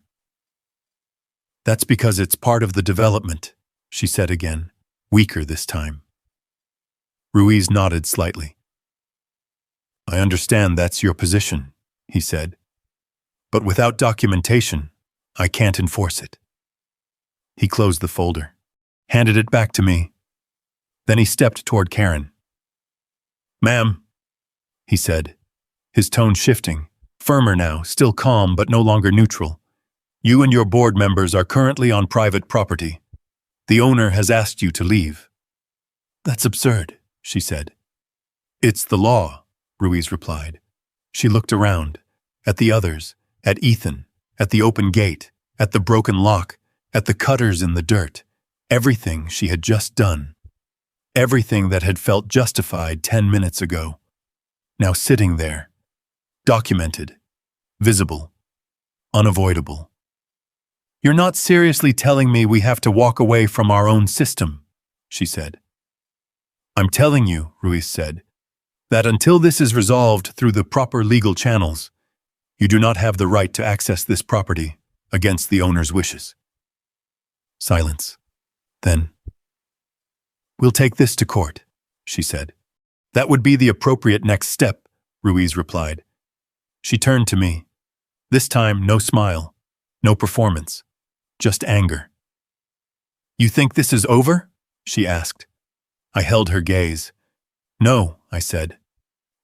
That's because it's part of the development, she said again, weaker this time. Ruiz nodded slightly. I understand that's your position, he said. But without documentation, I can't enforce it. He closed the folder, handed it back to me. Then he stepped toward Karen. Ma'am, he said, his tone shifting, firmer now, still calm but no longer neutral. You and your board members are currently on private property. The owner has asked you to leave. That's absurd, she said. It's the law, Ruiz replied. She looked around, at the others, at Ethan, at the open gate, at the broken lock, at the cutters in the dirt, everything she had just done. Everything that had felt justified 10 minutes ago. Now sitting there, documented, visible, unavoidable. You're not seriously telling me we have to walk away from our own system, she said. I'm telling you, Ruiz said, that until this is resolved through the proper legal channels, you do not have the right to access this property against the owner's wishes. Silence. Then, we'll take this to court, she said. That would be the appropriate next step, Ruiz replied. She turned to me. This time, no smile, no performance, just anger. You think this is over? She asked. I held her gaze. No, I said.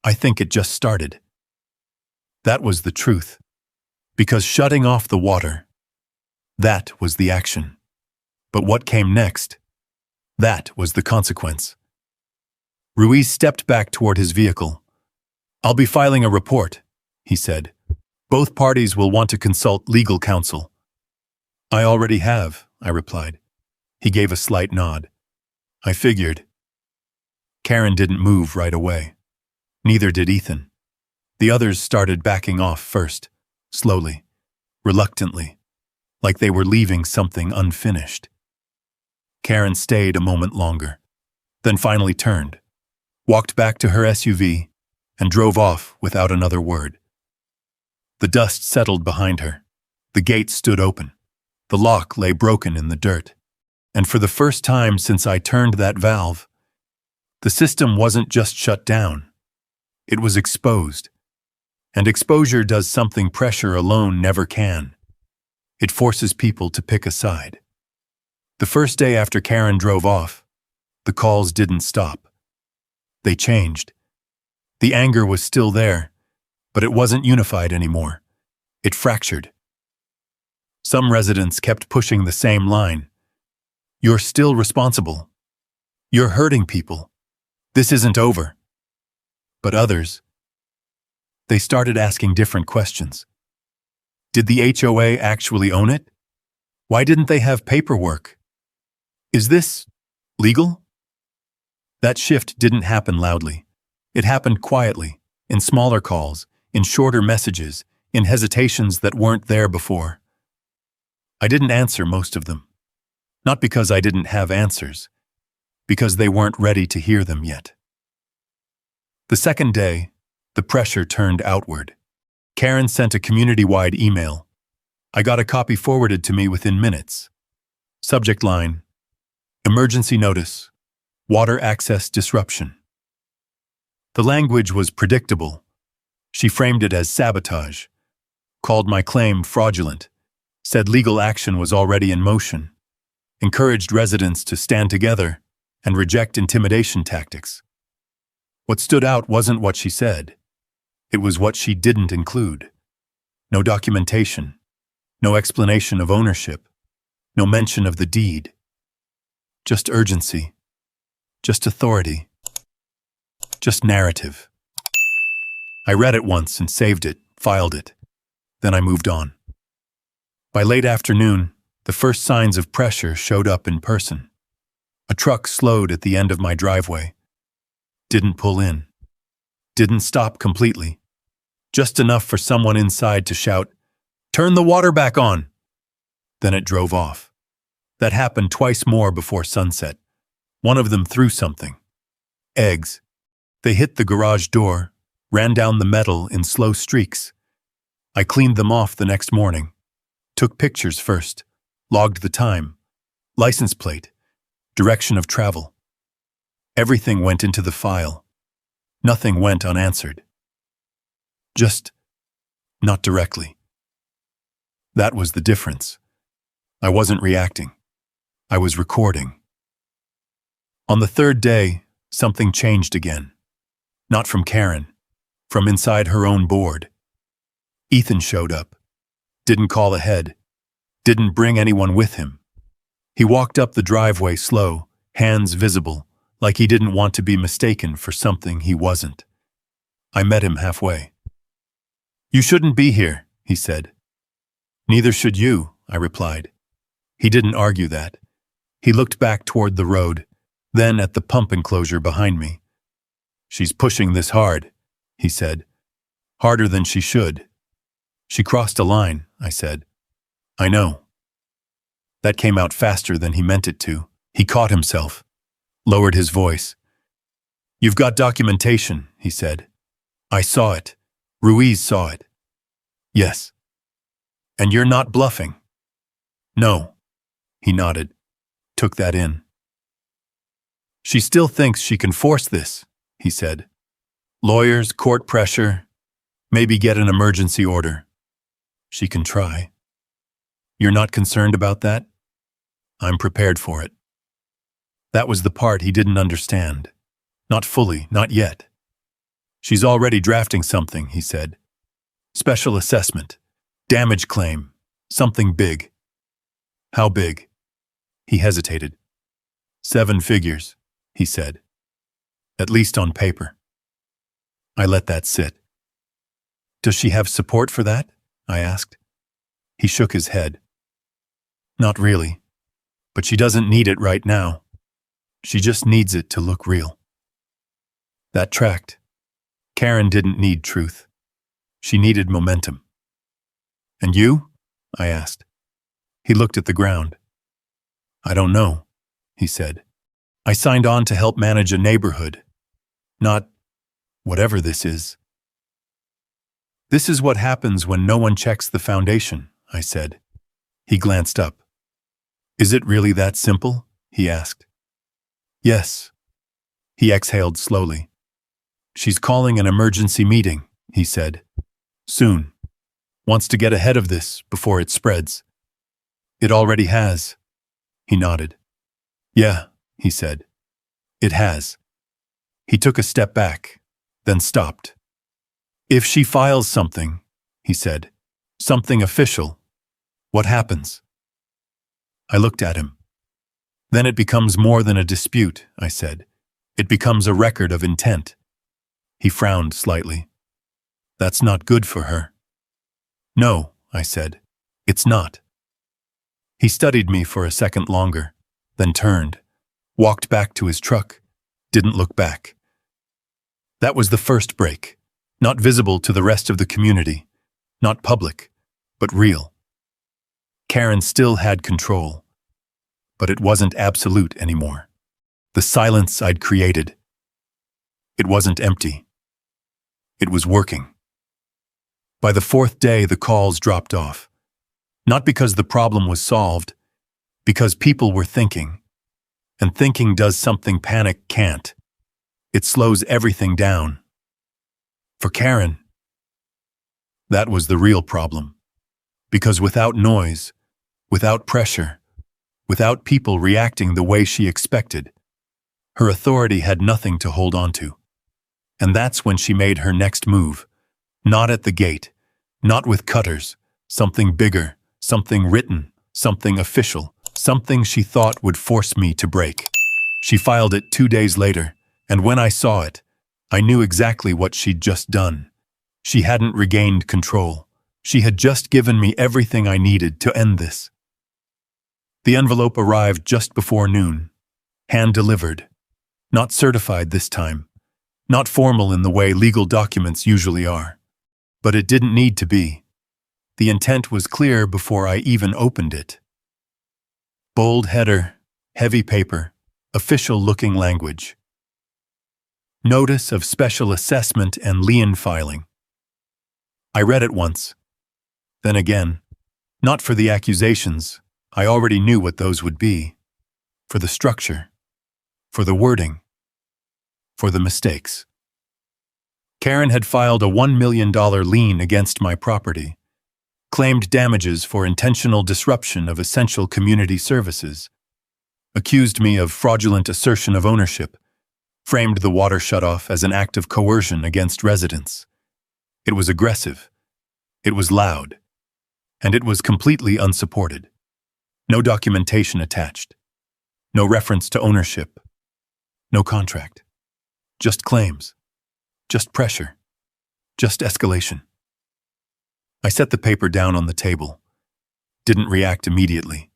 I think it just started. That was the truth. Because shutting off the water, that was the action. But what came next? That was the consequence. Ruiz stepped back toward his vehicle. I'll be filing a report, he said. Both parties will want to consult legal counsel. I already have, I replied. He gave a slight nod. I figured. Karen didn't move right away. Neither did Ethan. The others started backing off first, slowly, reluctantly, like they were leaving something unfinished. Karen stayed a moment longer, then finally turned, walked back to her SUV, and drove off without another word. The dust settled behind her. The gate stood open. The lock lay broken in the dirt. And for the first time since I turned that valve, the system wasn't just shut down. It was exposed. And exposure does something pressure alone never can. It forces people to pick a side. The first day after Karen drove off, the calls didn't stop. They changed. The anger was still there, but it wasn't unified anymore. It fractured. Some residents kept pushing the same line. You're still responsible. You're hurting people. This isn't over. But others, they started asking different questions. Did the HOA actually own it? Why didn't they have paperwork? Is this legal? That shift didn't happen loudly. It happened quietly, in smaller calls, in shorter messages, in hesitations that weren't there before. I didn't answer most of them. Not because I didn't have answers, because they weren't ready to hear them yet. The second day, the pressure turned outward. Karen sent a community-wide email. I got a copy forwarded to me within minutes. Subject line, Emergency Notice, Water Access Disruption. The language was predictable. She framed it as sabotage, called my claim fraudulent, said legal action was already in motion, encouraged residents to stand together and reject intimidation tactics. What stood out wasn't what she said. It was what she didn't include. No documentation, no explanation of ownership, no mention of the deed. just urgency, just authority, just narrative. I read it once and saved it, filed it. Then I moved on. By late afternoon, the first signs of pressure showed up in person. A truck slowed at the end of my driveway. Didn't pull in. Didn't stop completely. Just enough for someone inside to shout, "Turn the water back on!" Then it drove off. That happened twice more before sunset. One of them threw something. Eggs. They hit the garage door, ran down the metal in slow streaks. I cleaned them off the next morning. Took pictures first. Logged the time. License plate. Direction of travel. Everything went into the file. Nothing went unanswered. Just not directly. That was the difference. I wasn't reacting. I was recording. On the third day, something changed again. Not from Karen, from inside her own board. Ethan showed up. Didn't call ahead. Didn't bring anyone with him. He walked up the driveway slow, hands visible, like he didn't want to be mistaken for something he wasn't. I met him halfway. "You shouldn't be here," he said. "Neither should you," I replied. He didn't argue that. He looked back toward the road, then at the pump enclosure behind me. "She's pushing this hard," he said. "Harder than she should." "She crossed a line," I said. "I know." That came out faster than he meant it to. He caught himself, lowered his voice. "You've got documentation," he said. "I saw it. Ruiz saw it." "Yes." "And you're not bluffing?" "No." He nodded, took that in. "She still thinks she can force this," he said. "Lawyers, court pressure, maybe get an emergency order. She can try." "You're not concerned about that?" "I'm prepared for it." That was the part he didn't understand. Not fully, not yet. "She's already drafting something," he said. "Special assessment, damage claim, something big." "How big?" He hesitated. "7 figures," he said. "At least on paper." I let that sit. "Does she have support for that?" I asked. He shook his head. "Not really. But she doesn't need it right now. She just needs it to look real." That tracked. Karen didn't need truth. She needed momentum. "And you?" I asked. He looked at the ground. "I don't know," he said. "I signed on to help manage a neighborhood. Not whatever this is." "This is what happens when no one checks the foundation," I said. He glanced up. "Is it really that simple?" he asked. "Yes." He exhaled slowly. "She's calling an emergency meeting," he said. "Soon. Wants to get ahead of this before it spreads." "It already has." He nodded. "Yeah," he said. "It has." He took a step back, then stopped. "If she files something," he said, "something official, what happens?" I looked at him. "Then it becomes more than a dispute," I said. "It becomes a record of intent." He frowned slightly. "That's not good for her." "No," I said. "It's not." He studied me for a second longer, then turned, walked back to his truck, didn't look back. That was the first break, not visible to the rest of the community, not public, but real. Karen still had control, but it wasn't absolute anymore. The silence I'd created, it wasn't empty. It was working. By the 4th day, the calls dropped off. Not because the problem was solved, because people were thinking. And thinking does something panic can't. It slows everything down. For Karen, that was the real problem. Because without noise, without pressure, without people reacting the way she expected, her authority had nothing to hold on to. And that's when she made her next move. Not at the gate, not with cutters, something bigger, something written, something official. something she thought would force me to break. She filed it 2 days later, and when I saw it, I knew exactly what she'd just done. She hadn't regained control. She had just given me everything I needed to end this. The envelope arrived just before noon, hand-delivered, not certified this time, not formal in the way legal documents usually are. But it didn't need to be. The intent was clear before I even opened it. Bold header, heavy paper, official-looking language. Notice of special assessment and lien filing. I read it once. Then again, not for the accusations. I already knew what those would be. For the structure. For the wording. For the mistakes. Karen had filed a $1 million lien against my property, claimed damages for intentional disruption of essential community services, accused me of fraudulent assertion of ownership, framed the water shutoff as an act of coercion against residents. It was aggressive, it was loud, and it was completely unsupported. No documentation attached, no reference to ownership, no contract, just claims. Just pressure. Just escalation. I set the paper down on the table. Didn't react immediately.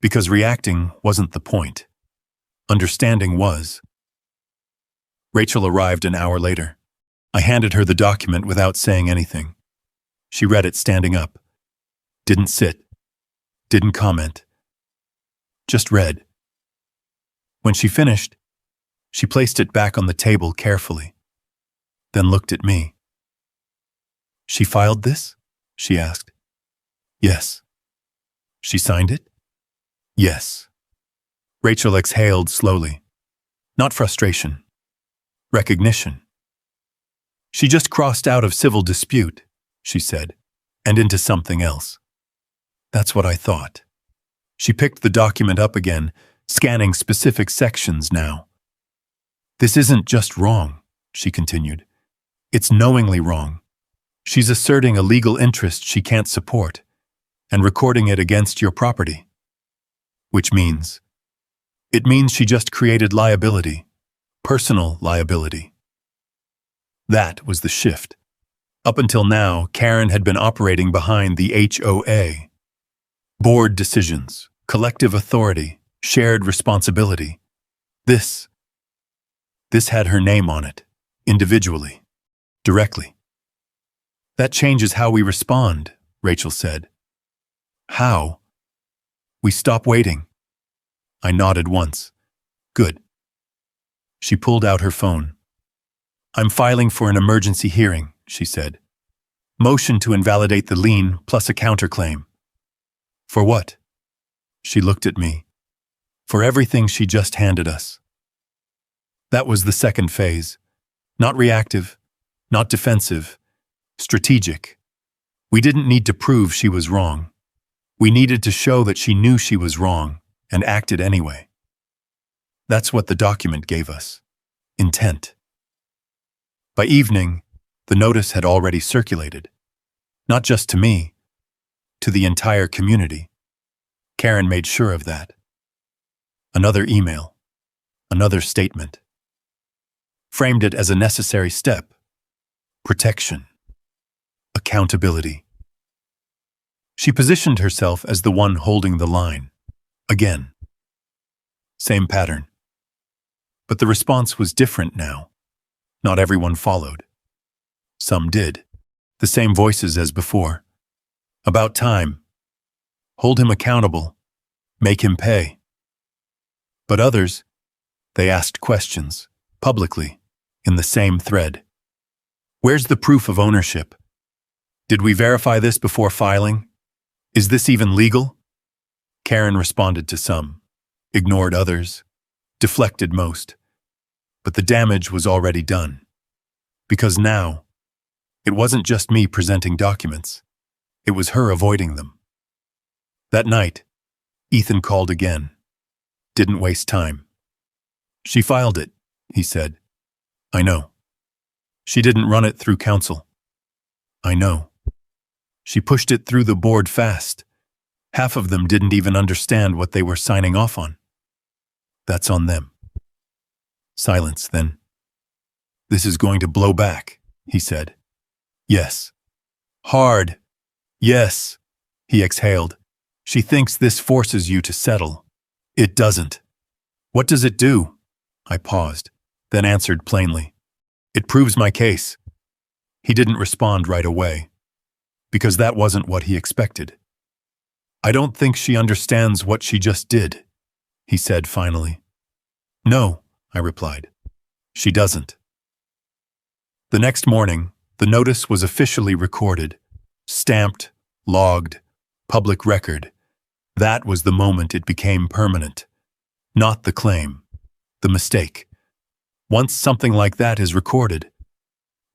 Because reacting wasn't the point. Understanding was. Rachel arrived an hour later. I handed her the document without saying anything. She read it standing up. Didn't sit. Didn't comment. Just read. When she finished, she placed it back on the table carefully. Then looked at me. She filed this? She asked. Yes. She signed it? Yes. Rachel exhaled slowly. Not frustration. Recognition. She just crossed out of civil dispute, she said, and into something else. That's what I thought. She picked the document up again, scanning specific sections now. This isn't just wrong, she continued. It's knowingly wrong. She's asserting a legal interest she can't support and recording it against your property. Which means, it means she just created liability, personal liability. That was the shift. Up until now, Karen had been operating behind the HOA. Board decisions, collective authority, shared responsibility. This had her name on it, individually. Directly. That changes how we respond, Rachel said. How? We stop waiting. I nodded once. Good. She pulled out her phone. I'm filing for an emergency hearing, she said. Motion to invalidate the lien plus a counterclaim. For what? She looked at me. For everything she just handed us. That was the second phase. Not reactive. Not defensive, strategic. We didn't need to prove she was wrong. We needed to show that she knew she was wrong and acted anyway. That's what the document gave us. Intent. By evening, the notice had already circulated. Not just to me, to the entire community. Karen made sure of that. Another email. Another statement. Framed it as a necessary step. Protection. Accountability. She positioned herself as the one holding the line. Again. Same pattern. But the response was different now. Not everyone followed. Some did. The same voices as before. About time. Hold him accountable. Make him pay. But others, they asked questions, publicly, in the same thread. Where's the proof of ownership? Did we verify this before filing? Is this even legal? Karen responded to some, ignored others, deflected most. But the damage was already done. Because now, it wasn't just me presenting documents. It was her avoiding them. That night, Ethan called again. Didn't waste time. She filed it, he said. I know. She didn't run it through council. I know. She pushed it through the board fast. Half of them didn't even understand what they were signing off on. That's on them. Silence, then. This is going to blow back, he said. Yes. Hard. Yes, he exhaled. She thinks this forces you to settle. It doesn't. What does it do? I paused, then answered plainly. It proves my case. He didn't respond right away, because that wasn't what he expected. I don't think she understands what she just did, he said finally. No, I replied. She doesn't. The next morning, the notice was officially recorded, stamped, logged, public record. That was the moment it became permanent. Not the claim, the mistake. Once something like that is recorded,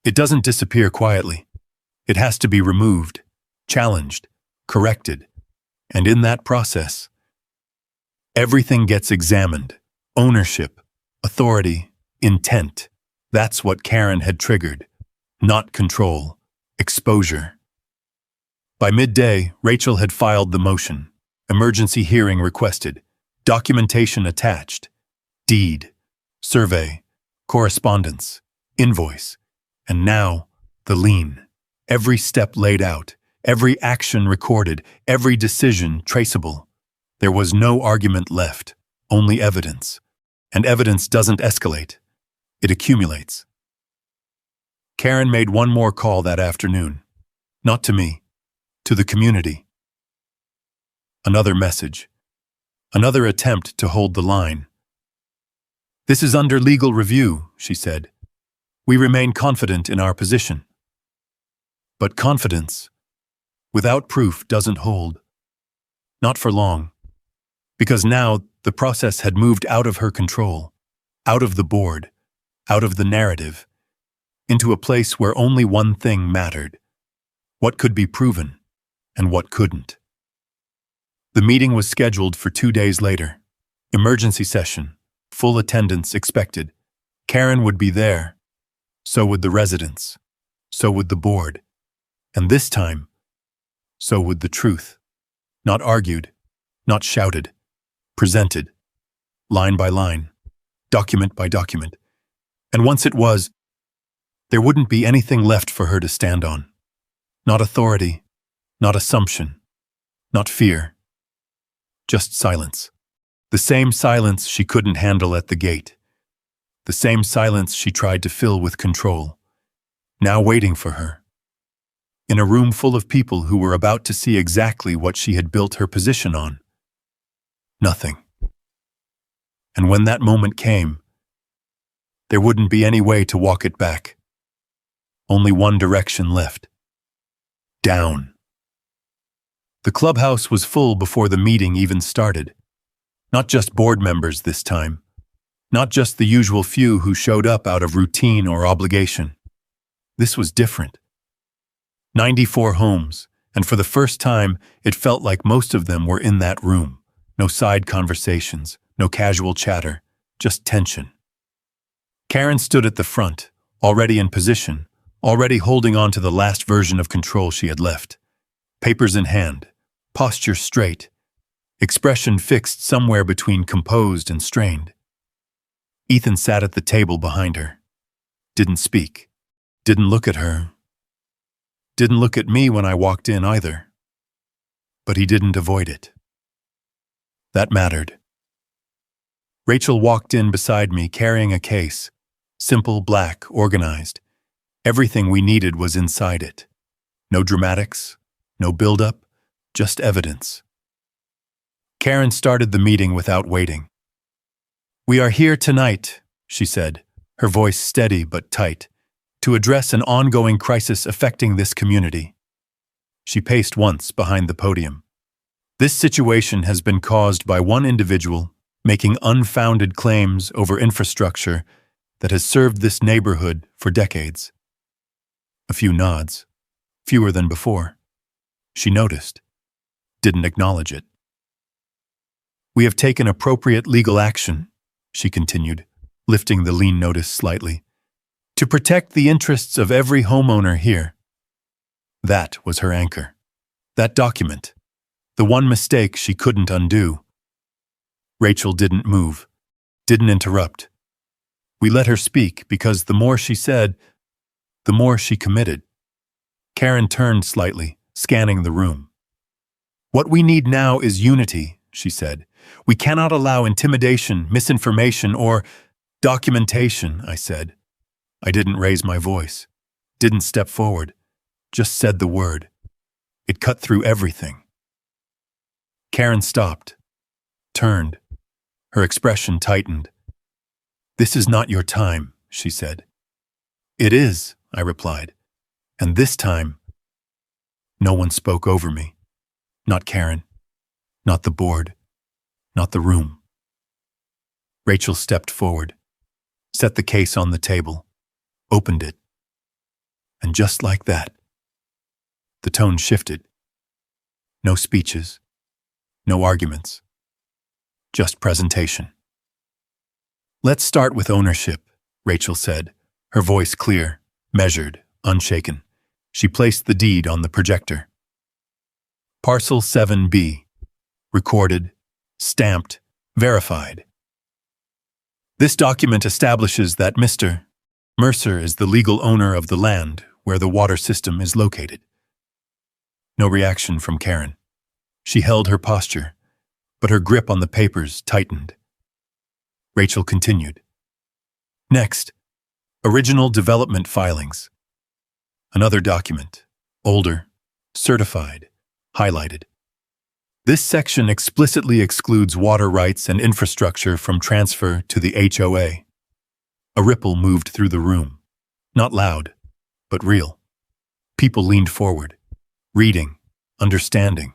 it doesn't disappear quietly. It has to be removed, challenged, corrected. And in that process, everything gets examined. Ownership, authority, intent. That's what Karen had triggered. Not control, exposure. By midday, Rachel had filed the motion. Emergency hearing requested. Documentation attached. Deed, survey, correspondence, invoice. And now, the lien. Every step laid out, every action recorded, every decision traceable. There was no argument left, only evidence. And evidence doesn't escalate. It accumulates. Karen made one more call that afternoon. Not to me, to the community. Another message. Another attempt to hold the line. This is under legal review, she said. We remain confident in our position. But confidence, without proof, doesn't hold. Not for long. Because now the process had moved out of her control, out of the board, out of the narrative, into a place where only one thing mattered. What could be proven, and what couldn't. The meeting was scheduled for 2 days later. Emergency session, full attendance expected. Karen would be there. So would the residents. So would the board. And this time, so would the truth. Not argued, not shouted, presented, line by line, document by document. And once it was, there wouldn't be anything left for her to stand on. Not authority, not assumption, not fear. Just silence. The same silence she couldn't handle at the gate. The same silence she tried to fill with control. Now waiting for her. In a room full of people who were about to see exactly what she had built her position on. Nothing. And when that moment came, there wouldn't be any way to walk it back. Only one direction left. Down. The clubhouse was full before the meeting even started. Not just board members this time. Not just the usual few who showed up out of routine or obligation. This was different. 94 homes, and for the first time, it felt like most of them were in that room. No side conversations, no casual chatter, just tension. Karen stood at the front, already in position, already holding on to the last version of control she had left. Papers in hand, posture straight, expression fixed somewhere between composed and strained. Ethan sat at the table behind her. Didn't speak. Didn't look at her. Didn't look at me when I walked in either. But he didn't avoid it. That mattered. Rachel walked in beside me carrying a case. Simple, black, organized. Everything we needed was inside it. No dramatics, no build-up, just evidence. Karen started the meeting without waiting. We are here tonight, she said, her voice steady but tight, to address an ongoing crisis affecting this community. She paced once behind the podium. This situation has been caused by one individual making unfounded claims over infrastructure that has served this neighborhood for decades. A few nods, fewer than before. She noticed, didn't acknowledge it. We have taken appropriate legal action, she continued, lifting the lien notice slightly, to protect the interests of every homeowner here. That was her anchor. That document. The one mistake she couldn't undo. Rachel didn't move, didn't interrupt. We let her speak because the more she said, the more she committed. Karen turned slightly, scanning the room. "What we need now is unity," she said. "We cannot allow intimidation, misinformation, or documentation," I said. I didn't raise my voice, didn't step forward, just said the word. It cut through everything. Karen stopped, turned. Her expression tightened. "This is not your time," she said. "It is," I replied. "And this time..." No one spoke over me. Not Karen, not the board, not the room. Rachel stepped forward, set the case on the table, opened it. And just like that, the tone shifted. No speeches, no arguments, just presentation. "Let's start with ownership," Rachel said, her voice clear, measured, unshaken. She placed the deed on the projector. Parcel 7B, recorded, stamped, verified. This document establishes that Mr. Mercer is the legal owner of the land where the water system is located. No reaction from Karen. She held her posture, but her grip on the papers tightened. Rachel continued. "Next, original development filings. Another document, older, certified, highlighted. This section explicitly excludes water rights and infrastructure from transfer to the HOA. A ripple moved through the room. Not loud, but real. People leaned forward, reading, understanding.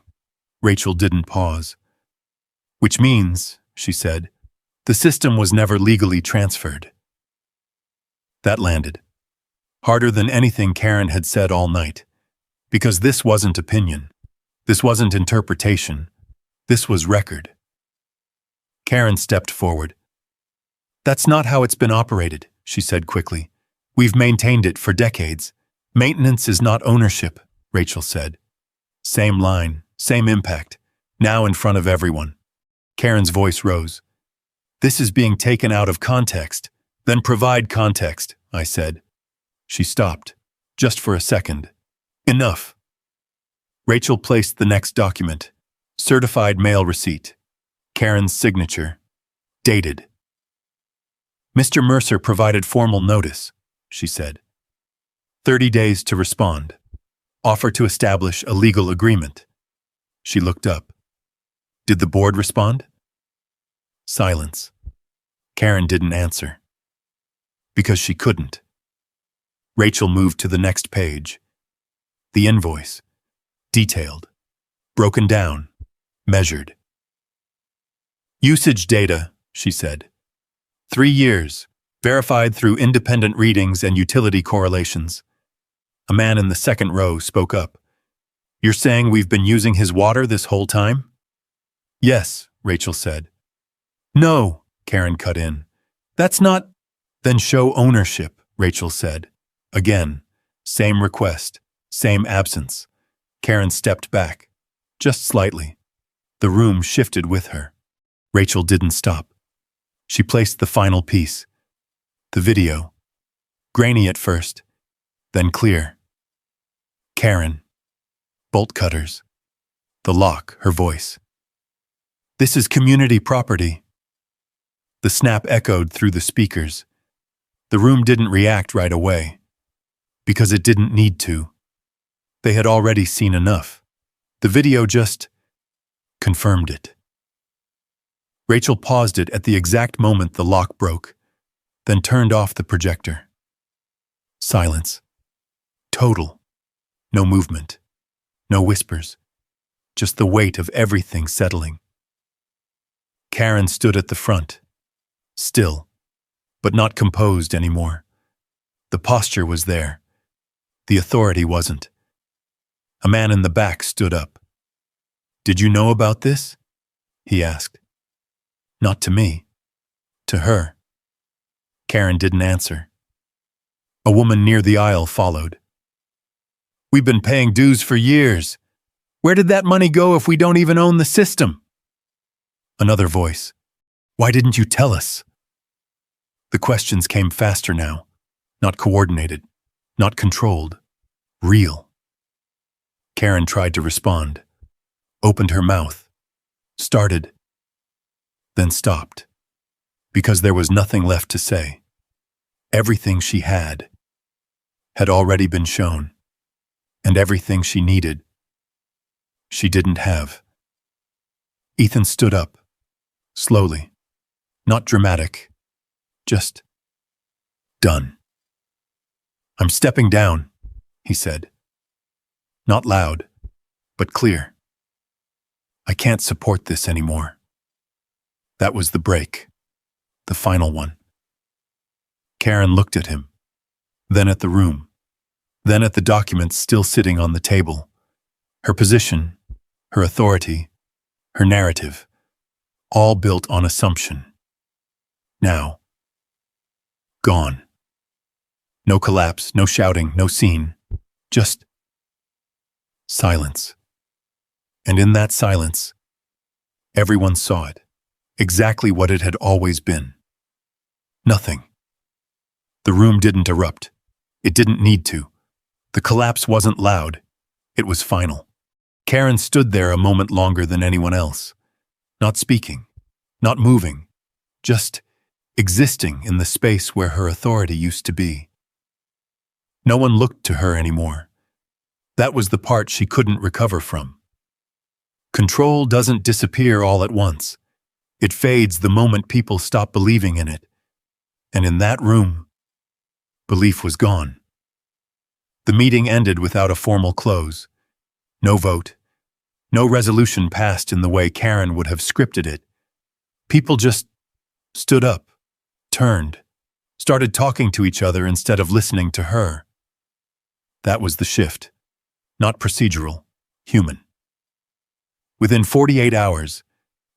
Rachel didn't pause. "Which means," she said, "the system was never legally transferred." That landed. Harder than anything Karen had said all night. Because this wasn't opinion. This wasn't interpretation. This was record. Karen stepped forward. "That's not how it's been operated," she said quickly. "We've maintained it for decades. Maintenance is not ownership," Rachel said. Same line, same impact, now in front of everyone. Karen's voice rose. "This is being taken out of context." "Then provide context," I said. She stopped, just for a second. "Enough." Rachel placed the next document. Certified mail receipt. Karen's signature. Dated. "Mr. Mercer provided formal notice," she said. 30 days to respond. Offer to establish a legal agreement. She looked up. "Did the board respond?" Silence. Karen didn't answer. Because she couldn't. Rachel moved to the next page. The invoice. Detailed. Broken down. Measured. "Usage data," she said. 3 years. Verified through independent readings and utility correlations. A man in the second row spoke up. "You're saying we've been using his water this whole time?" "Yes," Rachel said. "No," Karen cut in. "That's not..." "Then show ownership," Rachel said. Again, same request, same absence. Karen stepped back, just slightly. The room shifted with her. Rachel didn't stop. She placed the final piece. The video. Grainy at first, then clear. Karen. Bolt cutters. The lock, her voice. "This is community property." The snap echoed through the speakers. The room didn't react right away. Because it didn't need to. They had already seen enough. The video just confirmed it. Rachel paused it at the exact moment the lock broke, then turned off the projector. Silence. Total. No movement. No whispers. Just the weight of everything settling. Karen stood at the front. Still, but not composed anymore. The posture was there. The authority wasn't. A man in the back stood up. "Did you know about this?" he asked. Not to me. To her. Karen didn't answer. A woman near the aisle followed. "We've been paying dues for years." Where did that money go if we don't even own the system? Another voice. Why didn't you tell us? The questions came faster now, not coordinated, not controlled, real. Karen tried to respond, opened her mouth, started, then stopped, because there was nothing left to say. Everything she had already been shown, and everything she needed, she didn't have. Ethan stood up, slowly, not dramatic, just done. I'm stepping down, he said. Not loud, but clear. I can't support this anymore. That was the break, the final one. Karen looked at him, then at the room, then at the documents still sitting on the table. Her position, her authority, her narrative, all built on assumption. Now, gone. No collapse, no shouting, no scene, just silence. And in that silence, everyone saw it, exactly what it had always been. Nothing. The room didn't erupt. It didn't need to. The collapse wasn't loud. It was final. Karen stood there a moment longer than anyone else, not speaking, not moving, just existing in the space where her authority used to be. No one looked to her anymore. That was the part she couldn't recover from. Control doesn't disappear all at once. It fades the moment people stop believing in it. And in that room, belief was gone. The meeting ended without a formal close. No vote. No resolution passed in the way Karen would have scripted it. People just stood up, turned, started talking to each other instead of listening to her. That was the shift. Not procedural, human. Within 48 hours,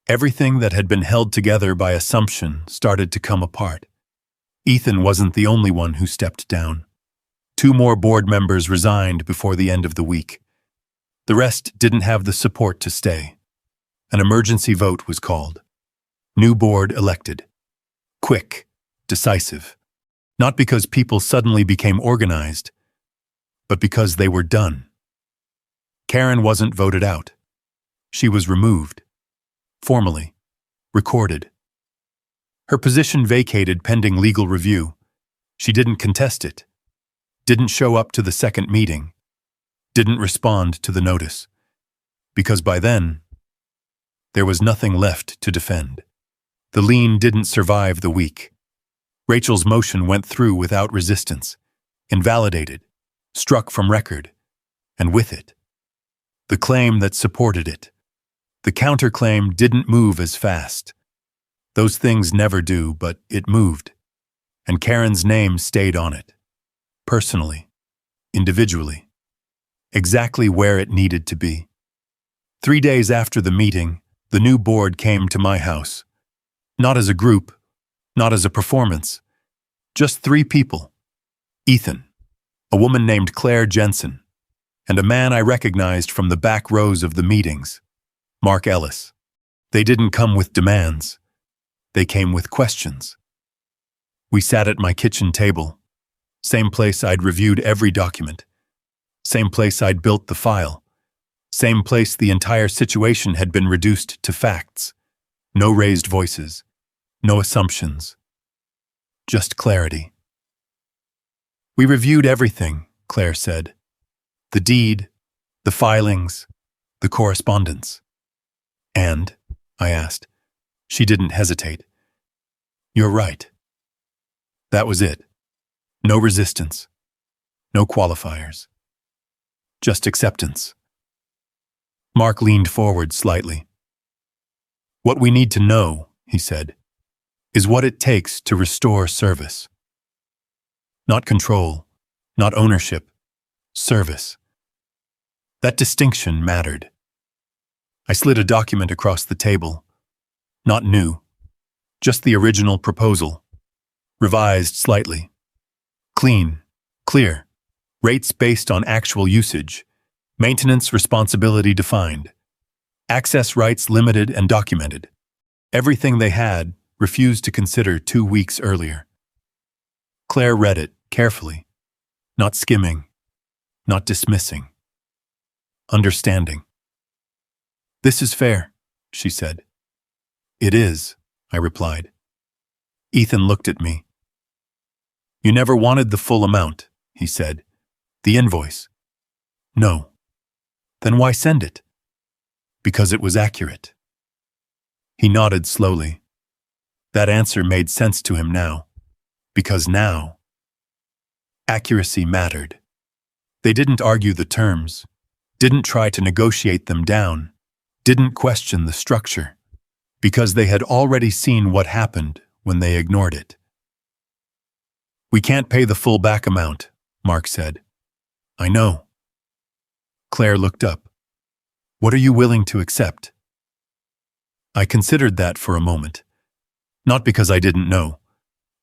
everything that had been held together by assumption started to come apart. Ethan wasn't the only one who stepped down. 2 more board members resigned before the end of the week. The rest didn't have the support to stay. An emergency vote was called. New board elected. Quick, decisive. Not because people suddenly became organized, but because they were done. Karen wasn't voted out. She was removed. Formally. Recorded. Her position vacated pending legal review. She didn't contest it. Didn't show up to the second meeting. Didn't respond to the notice. Because by then, there was nothing left to defend. The lien didn't survive the week. Rachel's motion went through without resistance, invalidated, struck from record, and with it, the claim that supported it. The counterclaim didn't move as fast. Those things never do, but it moved. And Karen's name stayed on it. Personally, individually, exactly where it needed to be. 3 days after the meeting, the new board came to my house. Not as a group, not as a performance. Just 3 people. Ethan, a woman named Claire Jensen, and a man I recognized from the back rows of the meetings, Mark Ellis. They didn't come with demands. They came with questions. We sat at my kitchen table, same place I'd reviewed every document, same place I'd built the file, same place the entire situation had been reduced to facts. No raised voices, no assumptions, just clarity. We reviewed everything, Claire said. The deed, the filings, the correspondence. And, I asked. She didn't hesitate. You're right. That was it. No resistance. No qualifiers. Just acceptance. Mark leaned forward slightly. What we need to know, he said, is what it takes to restore service. Not control, not ownership, service. That distinction mattered. I slid a document across the table. Not new, just the original proposal. Revised slightly. Clean, clear, rates based on actual usage, Maintenance responsibility defined. Access rights limited and documented. Everything they had refused to consider 2 weeks earlier. Claire read it carefully, not skimming, not dismissing. Understanding. "This is fair," she said. "It is," I replied. Ethan looked at me. "You never wanted the full amount," he said. "The invoice." "No." "Then why send it?" "Because it was accurate." He nodded slowly. That answer made sense to him now. Because now, accuracy mattered. They didn't argue the terms, didn't try to negotiate them down, didn't question the structure, because they had already seen what happened when they ignored it. "We can't pay the full back amount," Mark said. "I know." Claire looked up. "What are you willing to accept?" I considered that for a moment. Not because I didn't know,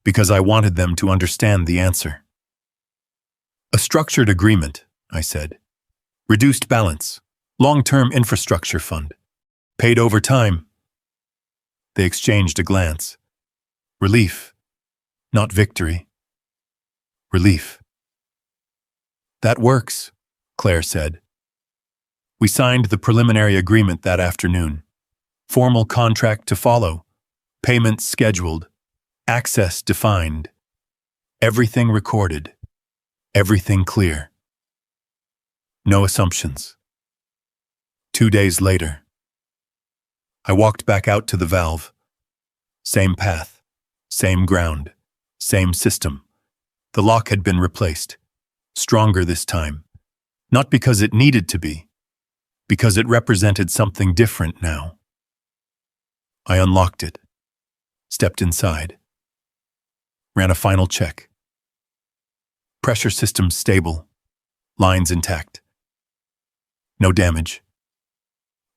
because I wanted them to understand the answer. "A structured agreement," I said. "Reduced balance, long-term infrastructure fund, paid over time." They exchanged a glance. Relief, not victory. Relief. "That works," Claire said. We signed the preliminary agreement that afternoon. Formal contract to follow, payments scheduled, access defined, everything recorded, everything clear. No assumptions. 2 days later, I walked back out to the valve. Same path, same ground, same system. The lock had been replaced, stronger this time, not because it needed to be, because it represented something different now. I unlocked it, stepped inside, ran a final check. Pressure system stable, lines intact. No damage,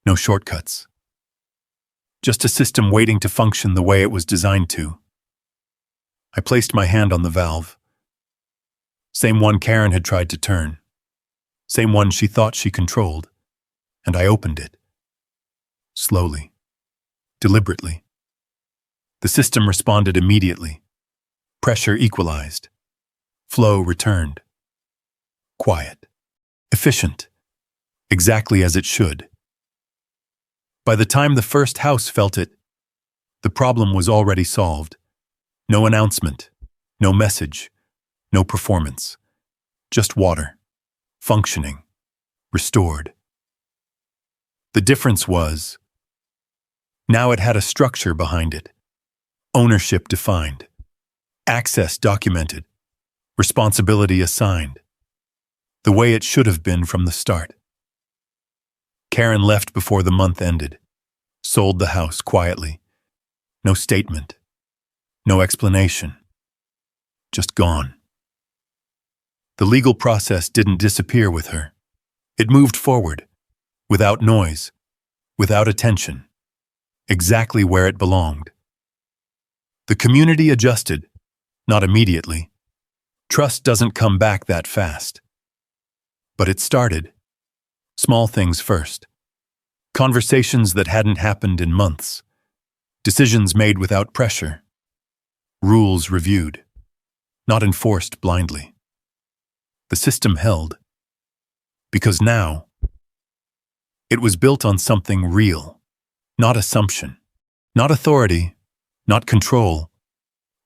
no shortcuts. Just a system waiting to function the way it was designed to. I placed my hand on the valve. Same one Karen had tried to turn. Same one she thought she controlled. And I opened it. Slowly. Deliberately. The system responded immediately. Pressure equalized. Flow returned. Quiet. Efficient. Exactly as it should. By the time the first house felt it, the problem was already solved. No announcement, no message, no performance. Just water. Functioning. Restored. The difference was, now it had a structure behind it. Ownership defined. Access documented. Responsibility assigned. The way it should have been from the start. Karen left before the month ended. Sold the house quietly. No statement. No explanation. Just gone. The legal process didn't disappear with her. It moved forward. Without noise. Without attention. Exactly where it belonged. The community adjusted, not immediately. Trust doesn't come back that fast. But it started. Small things first. Conversations that hadn't happened in months. Decisions made without pressure. Rules reviewed, not enforced blindly. The system held. Because now, it was built on something real. Not assumption, not authority, not control,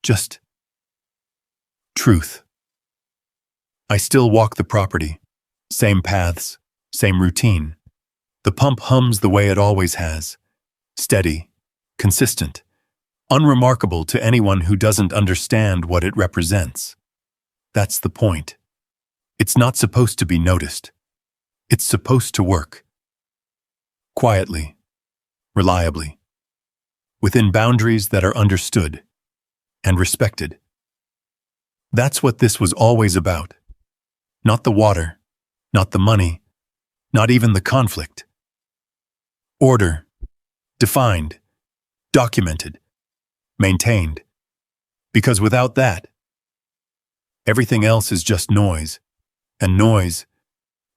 just truth. I still walk the property, same paths, same routine. The pump hums the way it always has, steady, consistent, unremarkable to anyone who doesn't understand what it represents. That's the point. It's not supposed to be noticed. It's supposed to work. Quietly. Reliably, within boundaries that are understood and respected. That's what this was always about. Not the water, not the money, not even the conflict. Order, defined, documented, maintained. Because without that, everything else is just noise, and noise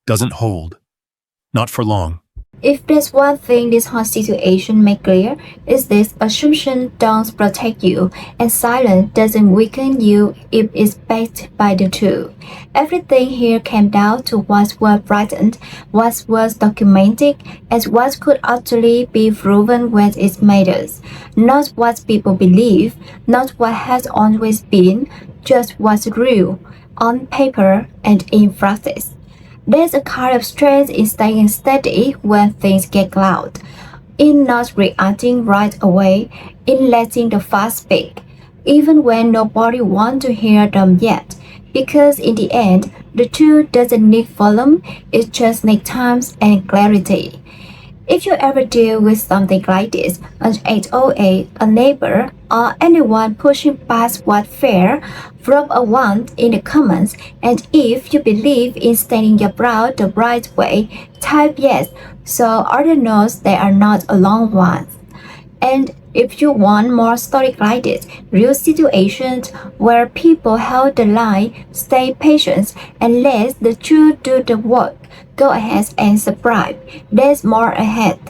doesn't hold. Not for long. If there's one thing this whole situation makes clear, is this: assumption don't protect you, and silence doesn't weaken you if it's backed by the truth. Everything here came down to what was written, what was documented, and what could actually be proven when it matters. Not what people believe, not what has always been, just what's real, on paper and in practice. There's a kind of strength in staying steady when things get loud, in not reacting right away, in letting the facts speak, even when nobody wants to hear them yet. Because in the end, the truth doesn't need volume, it just needs time and clarity. If you ever deal with something like this, an HOA, a neighbor, or anyone pushing past what's fair, drop a 1 in the comments, and if you believe in standing your ground the right way, type yes so others know they are not alone ones. And if you want more stories like this, real situations where people held the line, stay patient, and let the truth do the work, go ahead and subscribe. There's more ahead.